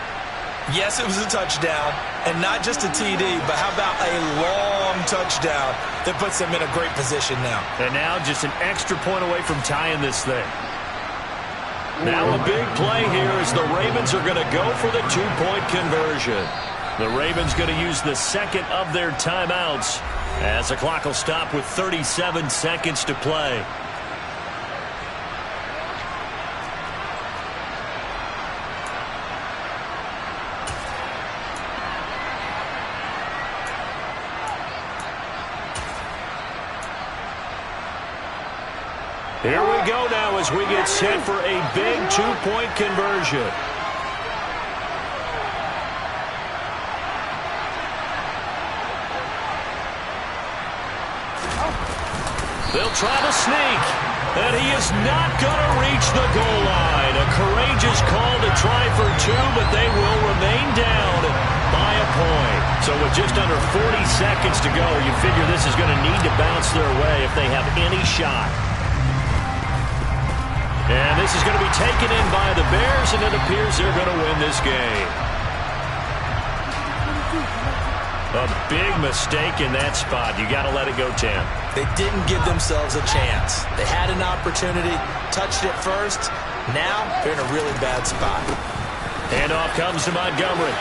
Yes, it was a touchdown, and not just a TD, but how about a long touchdown that puts them in a great position now. And now just an extra point away from tying this thing. Now a big play here as the Ravens are going to go for the 2-point conversion. The Ravens going to use the second of their timeouts as the clock will stop with 37 seconds to play. Here we go now as we get set for a big 2-point conversion. They'll try to sneak, and he is not going to reach the goal line. A courageous call to try for 2, but they will remain down by a point. So with just under 40 seconds to go, you figure this is going to need to bounce their way if they have any shot. And this is going to be taken in by the Bears, and it appears they're going to win this game. A big mistake in that spot. You got to let it go, Tim. They didn't give themselves a chance. They had an opportunity, touched it first. Now they're in a really bad spot. Handoff comes to Montgomery.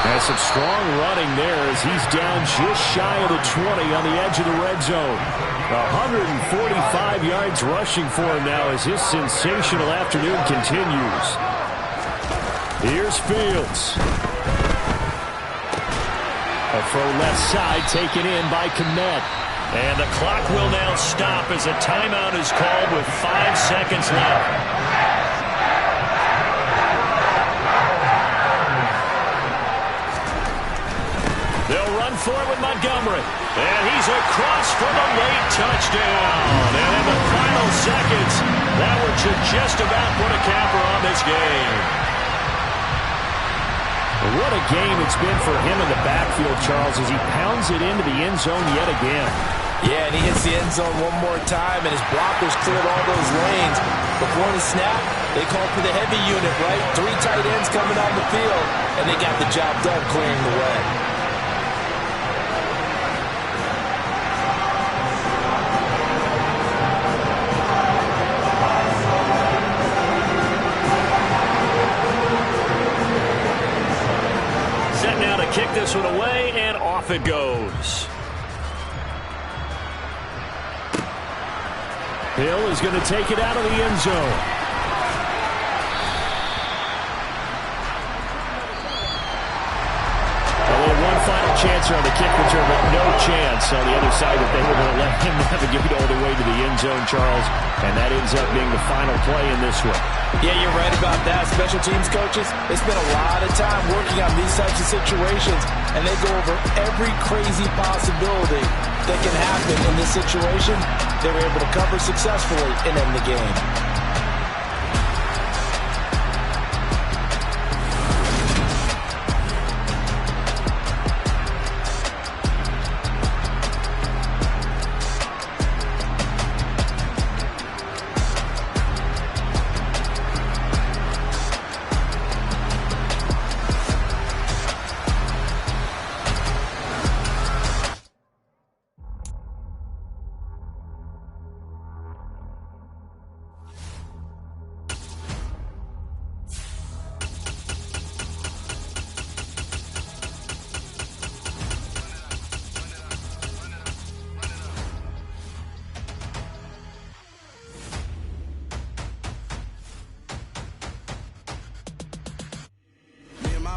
Has some strong running there as he's down just shy of the 20 on the edge of the red zone. 145 yards rushing for him now as his sensational afternoon continues. Here's Fields. A throw left side taken in by Kmet. And the clock will now stop as a timeout is called with 5 seconds left. They'll run for it with Montgomery. And he's across for the late touchdown. And in the final seconds, that would just about put a capper on this game. What a game it's been for him in the backfield, Charles, as he pounds it into the end zone yet again. Yeah, and he hits the end zone one more time, and his blockers cleared all those lanes. Before the snap, they called for the heavy unit, right? 3 tight ends coming on the field, and they got the job done clearing the way. Kick this one away, and off it goes. Hill is going to take it out of the end zone. A little one final chance on the kick return, but no chance on the other side that they were going to let him navigate all the way to the end zone, Charles. And that ends up being the final play in this one. Yeah, you're right about that. Special teams coaches, they spend a lot of time working on these types of situations, and they go over every crazy possibility that can happen in this situation. They were able to cover successfully and end the game.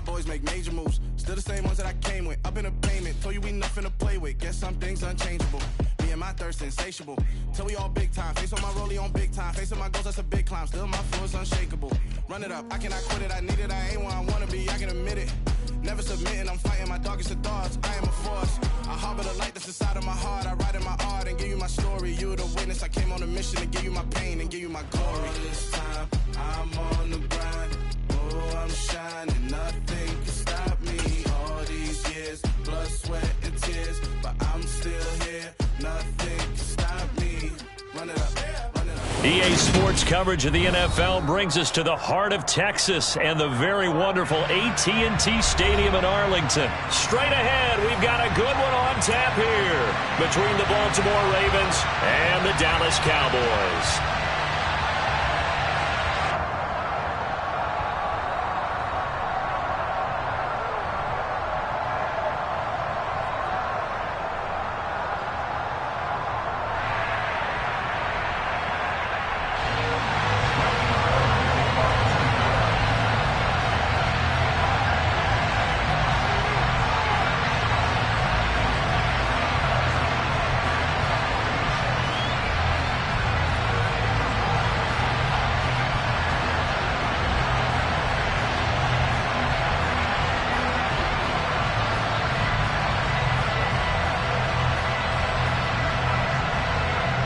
Boys make major moves, still the same ones that I came with. Up in a payment, told you we nothing to play with. Guess some things unchangeable. Me and my thirst insatiable. Till we all big time. Face on my rollie on big time. Facing my goals, that's a big climb. Still my flow is unshakable. Run it up, I cannot quit it. I need it, I ain't where I wanna be. I can admit it. Never submitting, I'm fighting my darkest of thoughts. I am a force. I harbor the light that's inside of my heart. I write in my art and give you my story. You the witness. I came on a mission to give you my pain and give you my glory. All this time, I'm on the grind. Oh, I'm shining. Nothing can stop me. All these years, blood, sweat, and tears. But I'm still here. Nothing can stop me. Run it up, run it up. EA Sports coverage of the NFL brings us to the heart of Texas and the very wonderful AT&T Stadium in Arlington. Straight ahead, we've got a good one on tap here between the Baltimore Ravens and the Dallas Cowboys.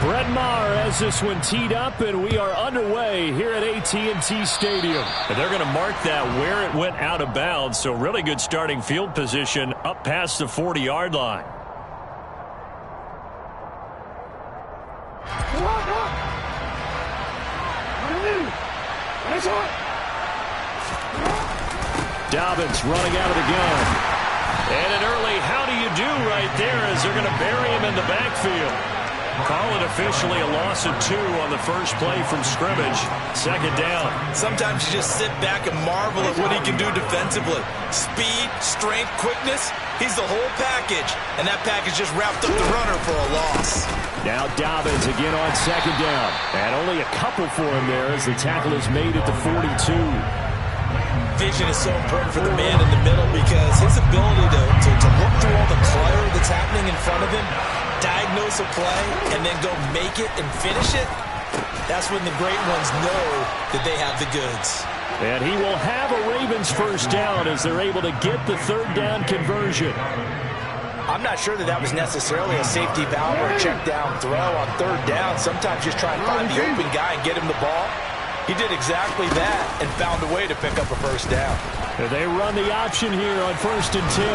Brett Maher has this one teed up, and we are underway here at AT&T Stadium. And they're going to mark that where it went out of bounds, so really good starting field position up past the 40-yard line. Dobbins running out of the gun. And an early how do you do right there as they're going to bury him in the backfield. Call it officially a loss of 2 on the first play from scrimmage. Second down. Sometimes you just sit back and marvel at what he can do defensively. Speed, strength, quickness, he's the whole package. And that package just wrapped up the runner for a loss. Now Dobbins again on second down. And only a couple for him there as the tackle is made at the 42. Vision is so important for the man in the middle because his ability to look through all the clutter that's happening in front of him, diagnose a play, and then go make it and finish it, that's when the great ones know that they have the goods. And he will have a Ravens first down as they're able to get the third down conversion. I'm not sure that was necessarily a safety valve or a check down throw on third down. Sometimes just try and find the open guy and get him the ball. He did exactly that and found a way to pick up a first down. They run the option here on 1st and 10.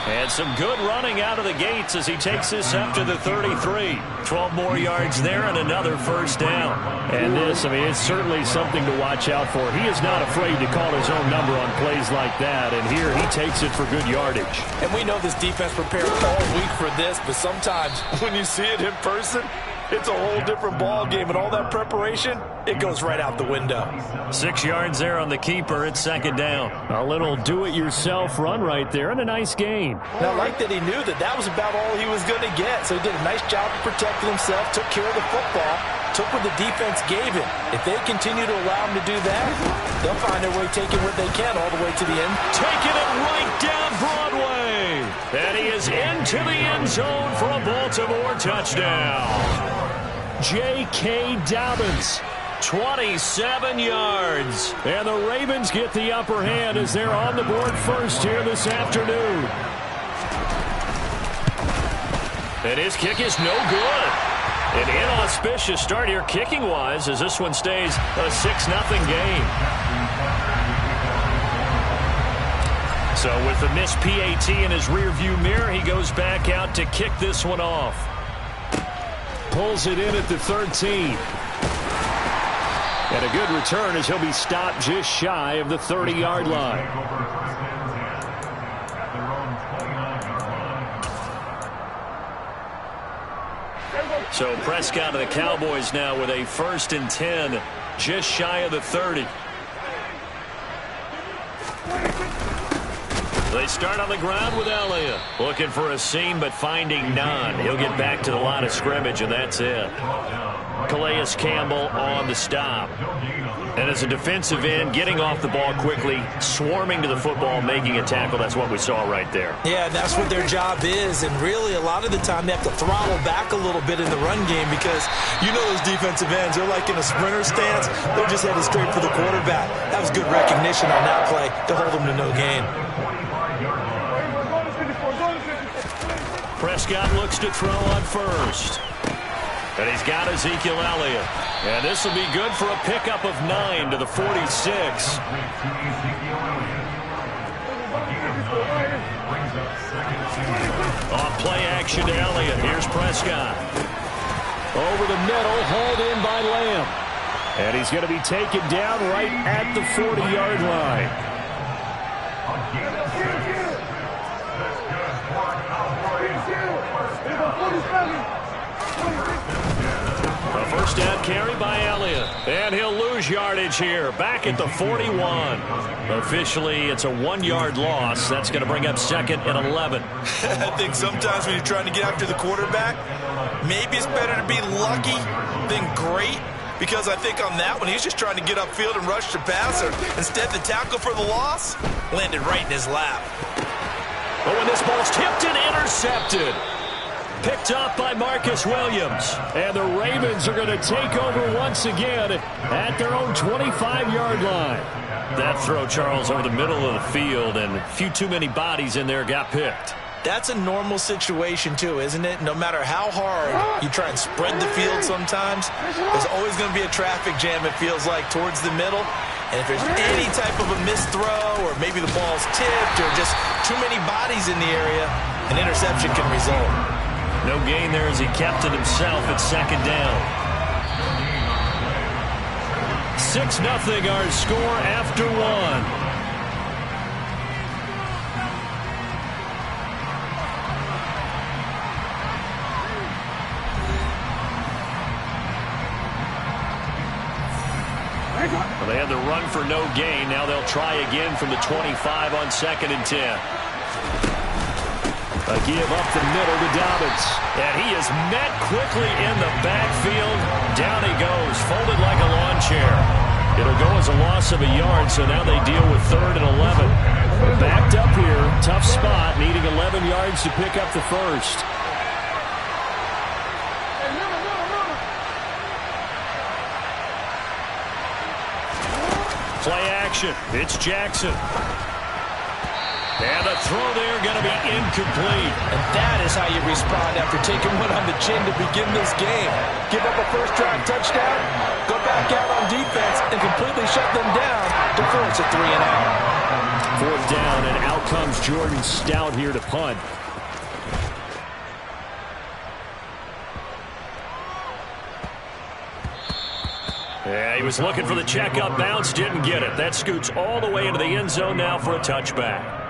And some good running out of the gates as he takes this up to the 33. 12 more yards there and another first down. And this, it's certainly something to watch out for. He is not afraid to call his own number on plays like that. And here he takes it for good yardage. And we know this defense prepared all week for this, but sometimes when you see it in person, it's a whole different ball game, and all that preparation, it goes right out the window. 6 yards there on the keeper. It's second down. A little do-it-yourself run right there, and a nice gain. And I like that he knew that was about all he was going to get, so he did a nice job of protecting himself, took care of the football, took what the defense gave him. If they continue to allow him to do that, they'll find their way taking what they can all the way to the end. Taking it right down Broadway. And he is into the end zone for a Baltimore touchdown. J.K. Dobbins, 27 yards. And the Ravens get the upper hand as they're on the board first here this afternoon. And his kick is no good. An inauspicious start here kicking-wise as this one stays a 6-0 game. So with the missed PAT in his rearview mirror, he goes back out to kick this one off. Pulls it in at the 13. And a good return as he'll be stopped just shy of the 30-yard line. So Prescott of the Cowboys now with a 1st and 10, just shy of the 30. They start on the ground with Elliott. Looking for a seam, but finding none. He'll get back to the line of scrimmage, and that's it. Calais Campbell on the stop. And as a defensive end, getting off the ball quickly, swarming to the football, making a tackle. That's what we saw right there. Yeah, that's what their job is. And really, a lot of the time, they have to throttle back a little bit in the run game because you know those defensive ends, they're like in a sprinter stance. They're just headed straight for the quarterback. That was good recognition on that play to hold them to no gain. Prescott looks to throw on first. And he's got Ezekiel Elliott. And this will be good for a pickup of 9 to the 46. Off play action to Elliott. Here's Prescott. Over the middle, hauled in by Lamb. And he's going to be taken down right at the 40-yard line. A first down carry by Elliott. And he'll lose yardage here. Back at the 41. Officially, it's a 1-yard loss. That's going to bring up 2nd and 11. I think sometimes when you're trying to get after the quarterback, maybe it's better to be lucky than great. Because I think on that one, he's just trying to get upfield and rush the passer. Instead, the tackle for the loss landed right in his lap. But when this ball's tipped and intercepted. Picked up by Marcus Williams. And the Ravens are going to take over once again at their own 25-yard line. That throw, Charles, over the middle of the field, and a few too many bodies in there got picked. That's a normal situation, too, isn't it? No matter how hard you try and spread the field sometimes, there's always going to be a traffic jam, it feels like, towards the middle. And if there's any type of a missed throw or maybe the ball's tipped or just too many bodies in the area, an interception can result. No gain there as he kept it himself at 2nd down. 6-0 our score after 1. Well, they had the run for no gain. Now they'll try again from the 25 on 2nd and 10. A give up the middle to Dobbins. And he is met quickly in the backfield. Down he goes, folded like a lawn chair. It'll go as a loss of a yard, so now they deal with 3rd and 11. Backed up here, tough spot, needing 11 yards to pick up the first. Play action. It's Jackson. And the throw there going to be incomplete. And that is how you respond after taking one on the chin to begin this game. Give up a first-drive touchdown, go back out on defense, and completely shut them down to force a 3-and-out. 4th down, and out comes Jordan Stout here to punt. Yeah, he was looking for the checkup bounce, didn't get it. That scoots all the way into the end zone now for a touchback.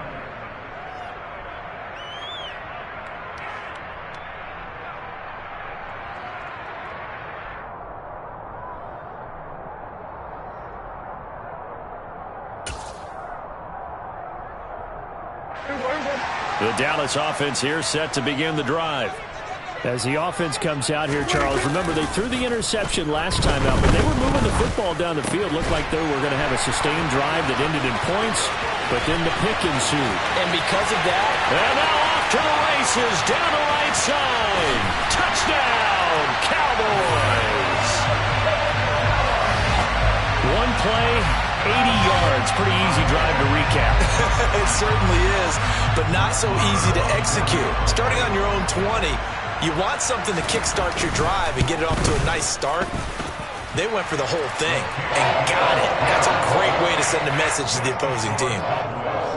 The Dallas offense here set to begin the drive. As the offense comes out here, Charles, remember they threw the interception last time out, but they were moving the football down the field. Looked like they were going to have a sustained drive that ended in points. But then the pick ensued. And because of that... And now off to the races, down the right side. Touchdown, Cowboys. One play, 80 yards. Pretty easy drive to recap. It certainly is, but not so easy to execute. Starting on your own 20, you want something to kickstart your drive and get it off to a nice start. They went for the whole thing and got it. That's a great way to send a message to the opposing team.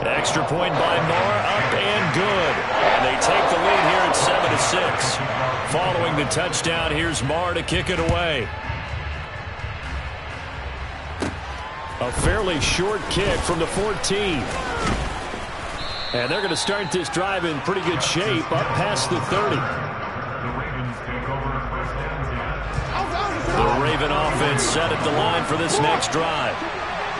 Extra point by Moore, up and good. And they take the lead here at 7-6. Following the touchdown, here's Moore to kick it away. A fairly short kick from the 14. And they're going to start this drive in pretty good shape, up past the 30. The Raven offense set at the line for this next drive.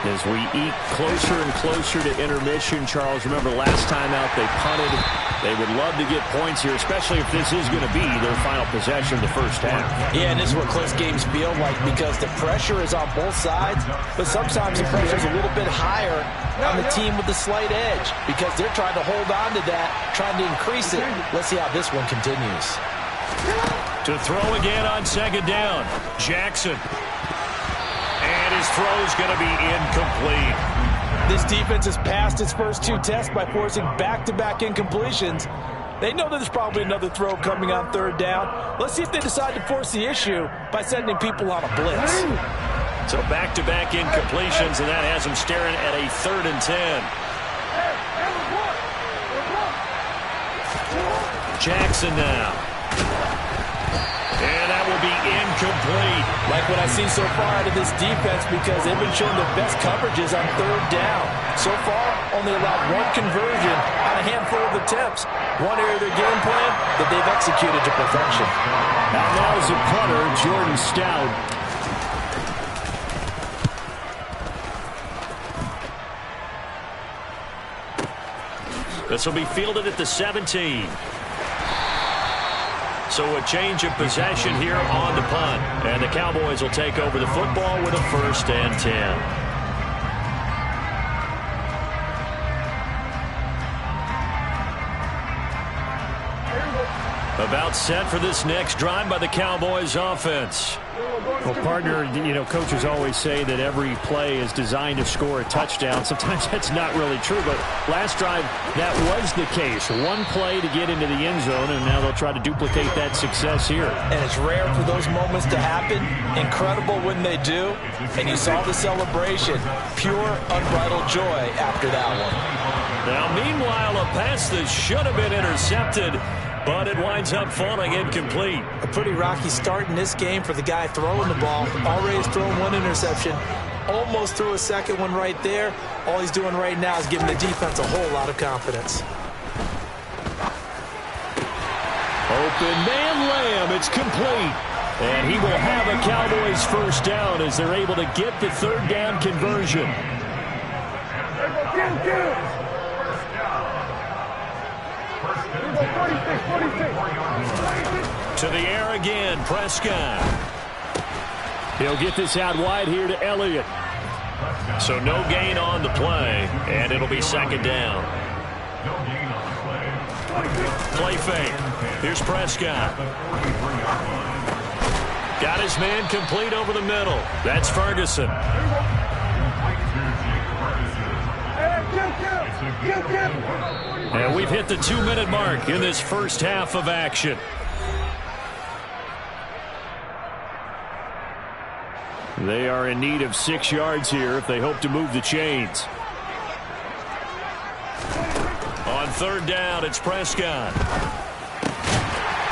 As we eat closer and closer to intermission, Charles, remember last time out they punted. They would love to get points here, especially if this is going to be their final possession of the first half. Yeah, and this is what close games feel like because the pressure is on both sides, but sometimes the pressure is a little bit higher on the team with the slight edge because they're trying to hold on to that, trying to increase it. Let's see how this one continues. To throw again on second down, Jackson. And his throw's going to be incomplete. This defense has passed its first two tests by forcing back-to-back incompletions. They know there's probably another throw coming on third down. Let's see if they decide to force the issue by sending people on a blitz. So back-to-back incompletions, and that has them staring at a 3rd and 10. Jackson now. And that will be incomplete. Like what I've seen so far out of this defense because they've been showing their best coverages on third down. So far, only allowed one conversion on a handful of attempts. One area of their game plan that they've executed to perfection. Now is a punter, Jordan Stout. This will be fielded at the 17. So a change of possession here on the punt. And the Cowboys will take over the football with a 1st and 10. About set for this next drive by the Cowboys offense. Well, partner, you know, coaches always say that every play is designed to score a touchdown. Sometimes that's not really true, but last drive, that was the case. One play to get into the end zone, and now they'll try to duplicate that success here. And it's rare for those moments to happen. Incredible when they do. And you saw the celebration. Pure, unbridled joy after that one. Now, meanwhile, a pass that should have been intercepted, but it winds up falling incomplete. A pretty rocky start in this game for the guy throwing the ball. Already has thrown one interception. Almost threw a second one right there. All he's doing right now is giving the defense a whole lot of confidence. Open man Lamb. It's complete. And he will have a Cowboys 1st down as they're able to get the 3rd down conversion. To the air again, Prescott. He'll get this out wide here to Elliott. So no gain on the play, and it'll be 2nd down. Play fake. Here's Prescott. Got his man complete over the middle. That's Ferguson. And we've hit the 2-minute mark in this first half of action. They are in need of 6 yards here if they hope to move the chains. On 3rd down, it's Prescott.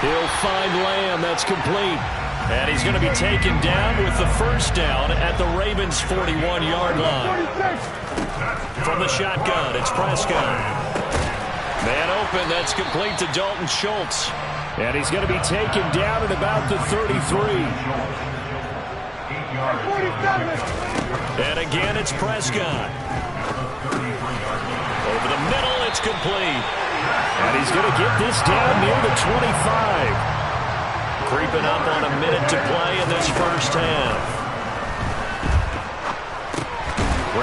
He'll find Lamb. That's complete. And he's going to be taken down with the 1st down at the Ravens' 41-yard line. From the shotgun, it's Prescott. Man open, that's complete to Dalton Schultz. And he's going to be taken down at about the 33. And again, it's Prescott. Over the middle, it's complete. And he's going to get this down near the 25. Creeping up on a minute to play in this first half.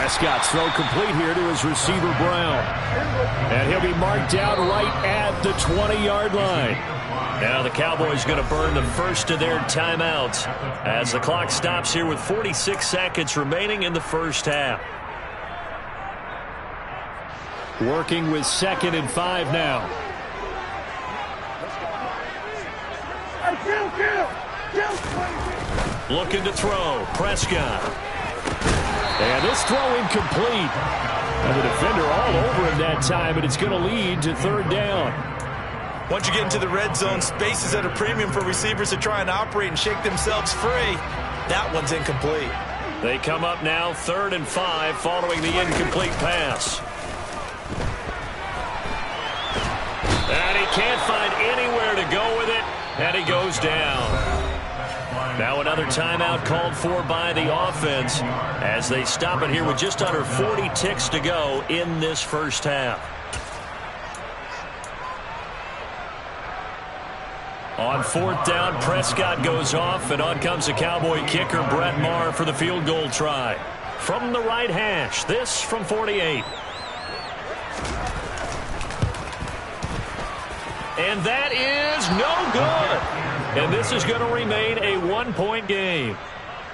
Prescott's throw complete here to his receiver, Brown. And he'll be marked down right at the 20-yard line. Now the Cowboys going to burn the first of their timeouts as the clock stops here with 46 seconds remaining in the first half. Working with 2nd and 5 now. Looking to throw. Prescott. And this throw incomplete. And the defender all over him that time, and it's going to lead to 3rd down. Once you get into the red zone, space is at a premium for receivers to try and operate and shake themselves free. That one's incomplete. They come up now 3rd and 5 following the incomplete pass. And he can't find anywhere to go with it, and he goes down. Now another timeout called for by the offense as they stop it here with just under 40 ticks to go in this first half. On 4th down, Prescott goes off, and on comes the Cowboy kicker, Brett Maher, for the field goal try. From the right hash, this from 48. And that is no good. And this is going to remain a 1-point game.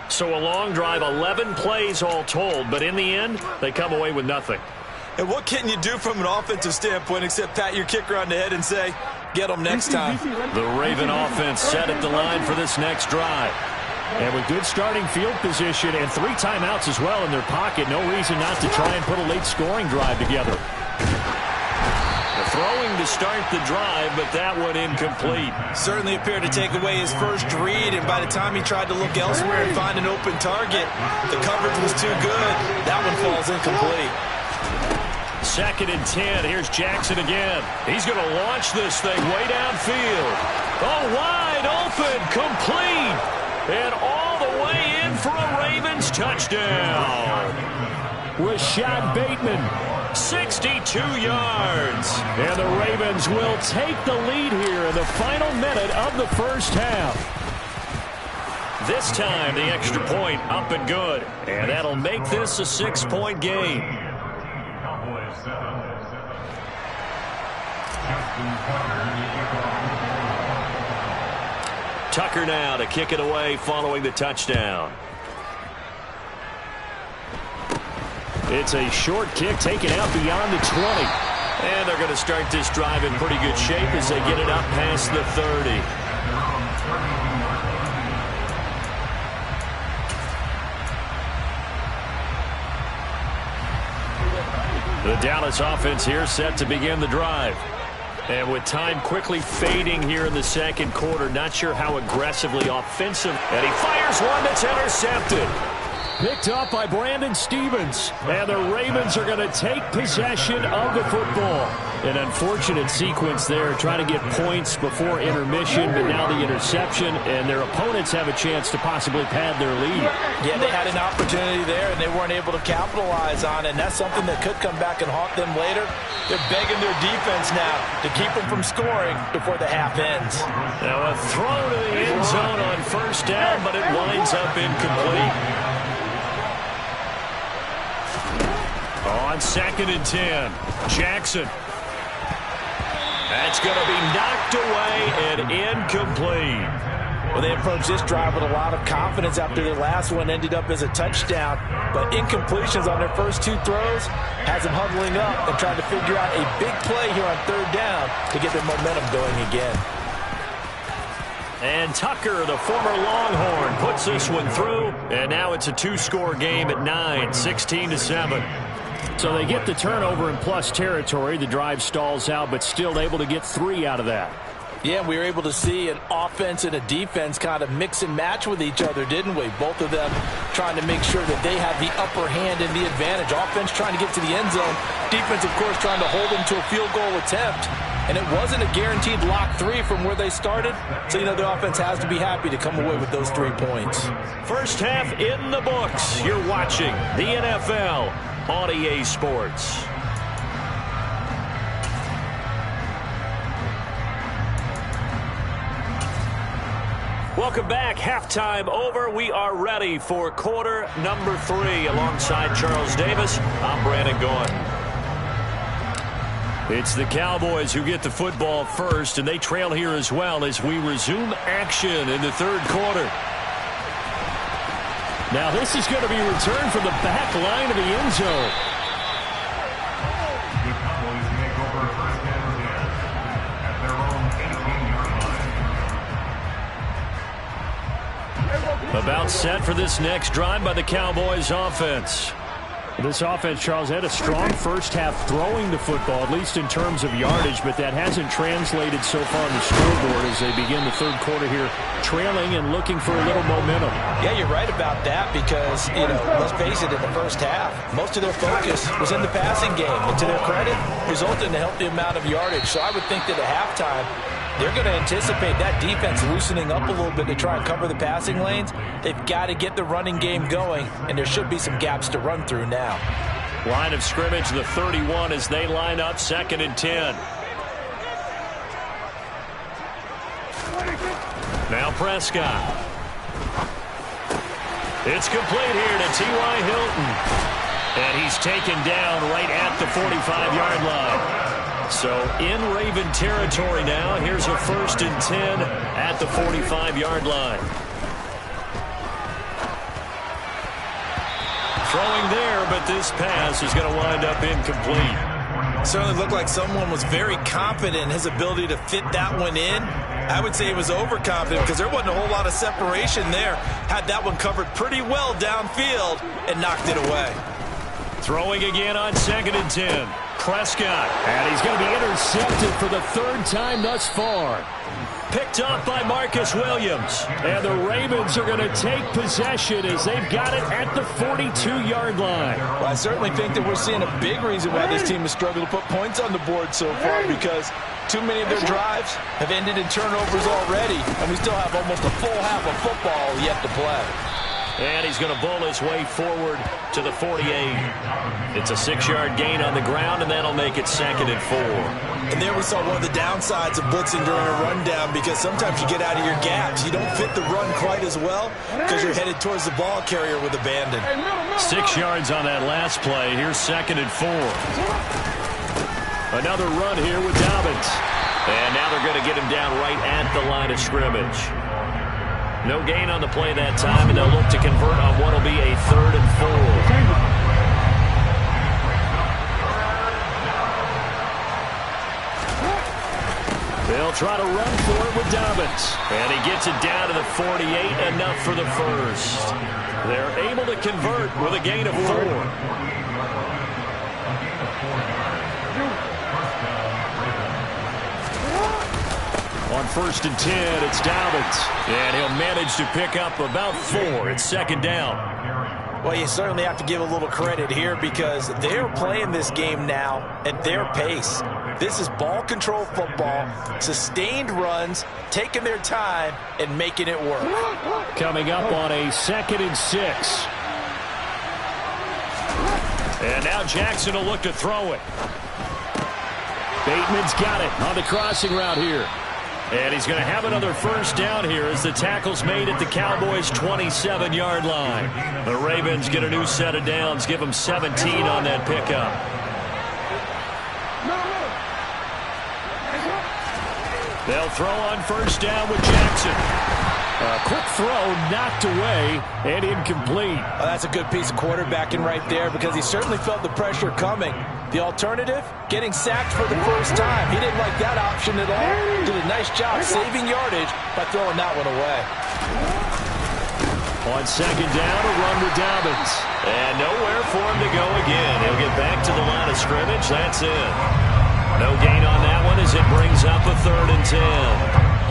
So a long drive, 11 plays all told, but in the end, they come away with nothing. And what can you do from an offensive standpoint except pat your kicker on the head and say, get them next time? The Raven offense set at the line for this next drive. And with good starting field position and 3 timeouts as well in their pocket, no reason not to try and put a late scoring drive together. Throwing to start the drive, but that one incomplete. Certainly appeared to take away his first read, and by the time he tried to look elsewhere and find an open target, the coverage was too good. That one falls incomplete. 2nd and 10. Here's Jackson again. He's going to launch this thing way downfield. Oh, wide open, complete, and all the way in for a Ravens touchdown. Rashad Bateman, 62 yards. And the Ravens will take the lead here in the final minute of the first half. This time, the extra point up and good. And that'll make this a 6-point game. Tucker now to kick it away following the touchdown. It's a short kick taken out beyond the 20. And they're going to start this drive in pretty good shape as they get it up past the 30. The Dallas offense here set to begin the drive. And with time quickly fading here in the second quarter, not sure how aggressively offensive. And he fires one that's intercepted. Picked up by Brandon Stevens. And the Ravens are going to take possession of the football. An unfortunate sequence there, trying to get points before intermission, but now the interception, and their opponents have a chance to possibly pad their lead. Yeah, they had an opportunity there, and they weren't able to capitalize on it, and that's something that could come back and haunt them later. They're begging their defense now to keep them from scoring before the half ends. Now a throw to the end zone on first down, but it winds up incomplete. On 2nd and 10, Jackson. That's going to be knocked away and incomplete. Well, they approached this drive with a lot of confidence after their last one ended up as a touchdown. But incompletions on their first 2 throws has them huddling up and trying to figure out a big play here on 3rd down to get their momentum going again. And Tucker, the former Longhorn, puts this one through. And now it's a 2-score game at 9, 16-7. So they get the turnover in plus territory. The drive stalls out, but still able to get 3 out of that. Yeah, we were able to see an offense and a defense kind of mix and match with each other, didn't we? Both of them trying to make sure that they have the upper hand and the advantage. Offense trying to get to the end zone. Defense, of course, trying to hold them to a field goal attempt. And it wasn't a guaranteed lock 3 from where they started. So, the offense has to be happy to come away with those 3 points. First half in the books. You're watching the NFL on EA Sports. Welcome back. Halftime over. We are ready for quarter number 3. Alongside Charles Davis, I'm Brandon Gaughan. It's the Cowboys who get the football first, and they trail here as well as we resume action in the third quarter. Now this is going to be returned from the back line of the end zone. About set for this next drive by the Cowboys offense. This offense, Charles, had a strong first half throwing the football, at least in terms of yardage, but that hasn't translated so far on the scoreboard as they begin the third quarter here, trailing and looking for a little momentum. Yeah, you're right about that because, let's face it, in the first half, most of their focus was in the passing game. And to their credit, resulted in a healthy amount of yardage. So I would think that at halftime, they're going to anticipate that defense loosening up a little bit to try and cover the passing lanes. They've got to get the running game going, and there should be some gaps to run through now. Line of scrimmage, the 31 as they line up, 2nd and 10. Now Prescott. It's complete here to T.Y. Hilton. And he's taken down right at the 45-yard line. So in Raven territory now. Here's a 1st and 10 at the 45-yard line. Throwing there, but this pass is going to wind up incomplete. Certainly looked like someone was very confident in his ability to fit that one in. I would say he was overconfident because there wasn't a whole lot of separation there. Had that one covered pretty well downfield and knocked it away. Throwing again on 2nd and 10. Prescott. And he's going to be intercepted for the 3rd time thus far. Picked up by Marcus Williams. And the Ravens are going to take possession as they've got it at the 42-yard line. Well, I certainly think that we're seeing a big reason why this team has struggled to put points on the board so far, because too many of their drives have ended in turnovers already, and we still have almost a full half of football yet to play. And he's going to bowl his way forward to the 48. It's a 6-yard gain on the ground, and that'll make it 2nd and 4. And there we saw one of the downsides of blitzing during a rundown, because sometimes you get out of your gaps. You don't fit the run quite as well because you're headed towards the ball carrier with abandon. 6 yards on that last play. Here's 2nd and 4. Another run here with Dobbins. And now they're going to get him down right at the line of scrimmage. No gain on the play that time, and they'll look to convert on what will be a 3rd and 4. They'll try to run for it with Dobbins. And he gets it down to the 48, enough for the first. They're able to convert with a gain of 4. On 1st and 10, it's Dobbins. And he'll manage to pick up about 4. It's 2nd down. Well, you certainly have to give a little credit here because they're playing this game now at their pace. This is ball control football, sustained runs, taking their time, and making it work. Coming up on a 2nd and 6. And now Jackson will look to throw it. Bateman's got it on the crossing route here. And he's going to have another 1st down here as the tackle's made at the Cowboys' 27-yard line. The Ravens get a new set of downs, give them 17 on that pickup. They'll throw on 1st down with Jackson. A quick throw knocked away and incomplete. Well, that's a good piece of quarterbacking right there because he certainly felt the pressure coming. The alternative, getting sacked for the first time. He didn't like that option at all. Did a nice job saving yardage by throwing that one away. On 2nd down, a run with Dobbins. And nowhere for him to go again. He'll get back to the line of scrimmage. That's it. No gain on that one as it brings up a 3rd and 10.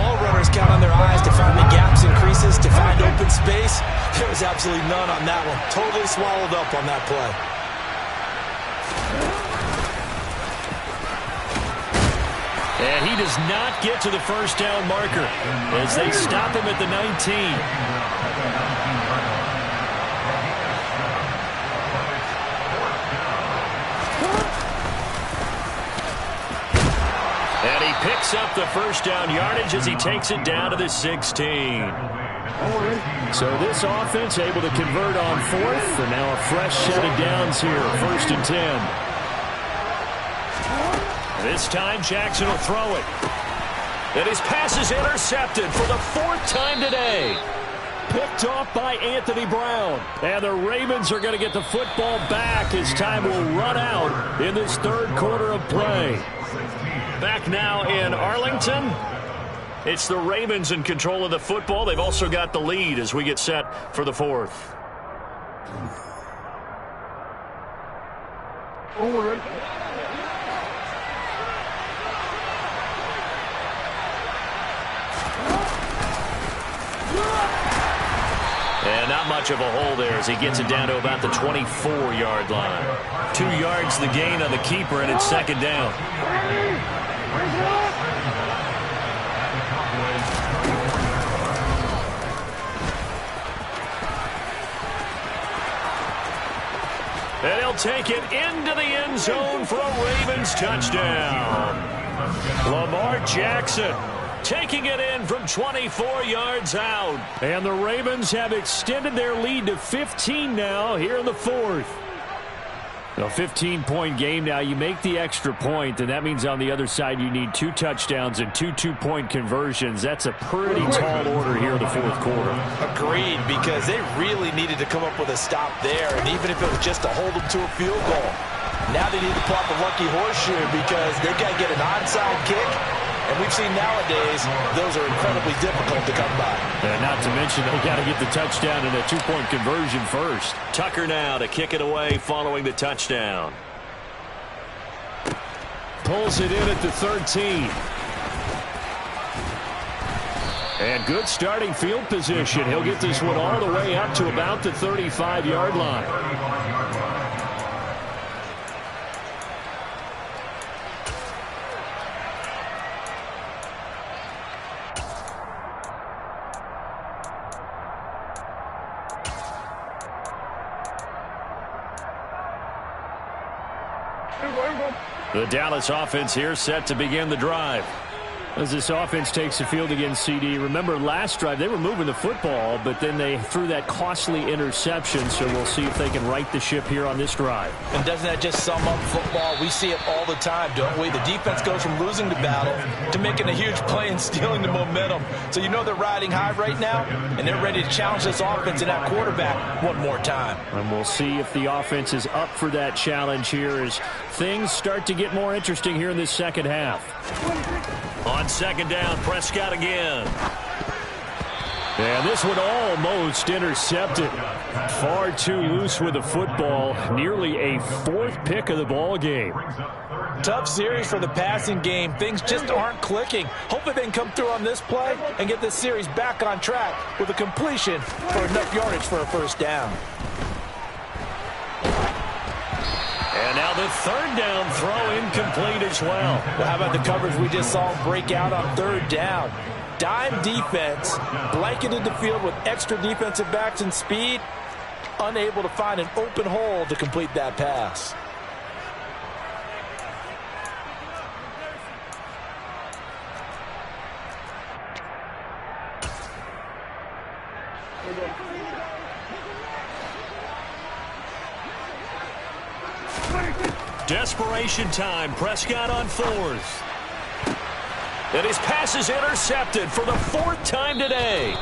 All runners count on their eyes to find the gaps and creases, to find open space. There was absolutely none on that one. Totally swallowed up on that play. And he does not get to the 1st down marker as they stop him at the 19. And he picks up the 1st down yardage as he takes it down to the 16. So this offense able to convert on fourth, and now a fresh set of downs here, 1st and 10. This time Jackson will throw it. And his pass is intercepted for the 4th time today. Picked off by Anthony Brown. And the Ravens are going to get the football back as time will run out in this 3rd quarter of play. Back now in Arlington. It's the Ravens in control of the football. They've also got the lead as we get set for the 4th. And not much of a hole there as he gets it down to about the 24-yard line. 2 yards the gain on the keeper, and it's 2nd down. And he'll take it into the end zone for a Ravens touchdown. Lamar Jackson taking it in from 24 yards out. And the Ravens have extended their lead to 15 now here in the 4th. A 15-point game now. You make the extra point, and that means on the other side you need 2 touchdowns and 2 two-point conversions. That's a pretty tall order here in the 4th quarter. Agreed, because they really needed to come up with a stop there, and even if it was just to hold them to a field goal. Now they need to pop a lucky horseshoe because they've got to get an onside kick. And we've seen nowadays those are incredibly difficult to come by. And not to mention they got to get the touchdown and a 2-point conversion first. Tucker now to kick it away following the touchdown. Pulls it in at the 13. And good starting field position. He'll get this one all the way up to about the 35-yard line. The Dallas offense here set to begin the drive. As this offense takes the field against CD, remember last drive they were moving the football, but then they threw that costly interception, so we'll see if they can right the ship here on this drive. And doesn't that just sum up football? We see it all the time, don't we? The defense goes from losing the battle to making a huge play and stealing the momentum. So you know they're riding high right now, and they're ready to challenge this offense and that quarterback one more time. And we'll see if the offense is up for that challenge here as things start to get more interesting here in this 2nd half. On 2nd down, Prescott again. And this one almost intercepted. Far too loose with the football. Nearly a 4th pick of the ball game. Tough series for the passing game. Things just aren't clicking. Hopefully they can come through on this play and get this series back on track with a completion for enough yardage for a 1st down. And now the 3rd down throw incomplete as well. Well, how about the coverage we just saw break out on 3rd down? Dime defense, blanketed the field with extra defensive backs and speed, unable to find an open hole to complete that pass. Desperation time. Prescott on 4th. And his pass is intercepted for the 4th time today.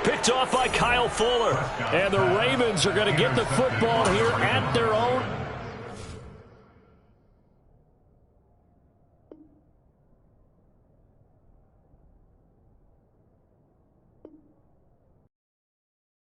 Picked off by Kyle Fuller. And the Ravens are going to get the football here at their own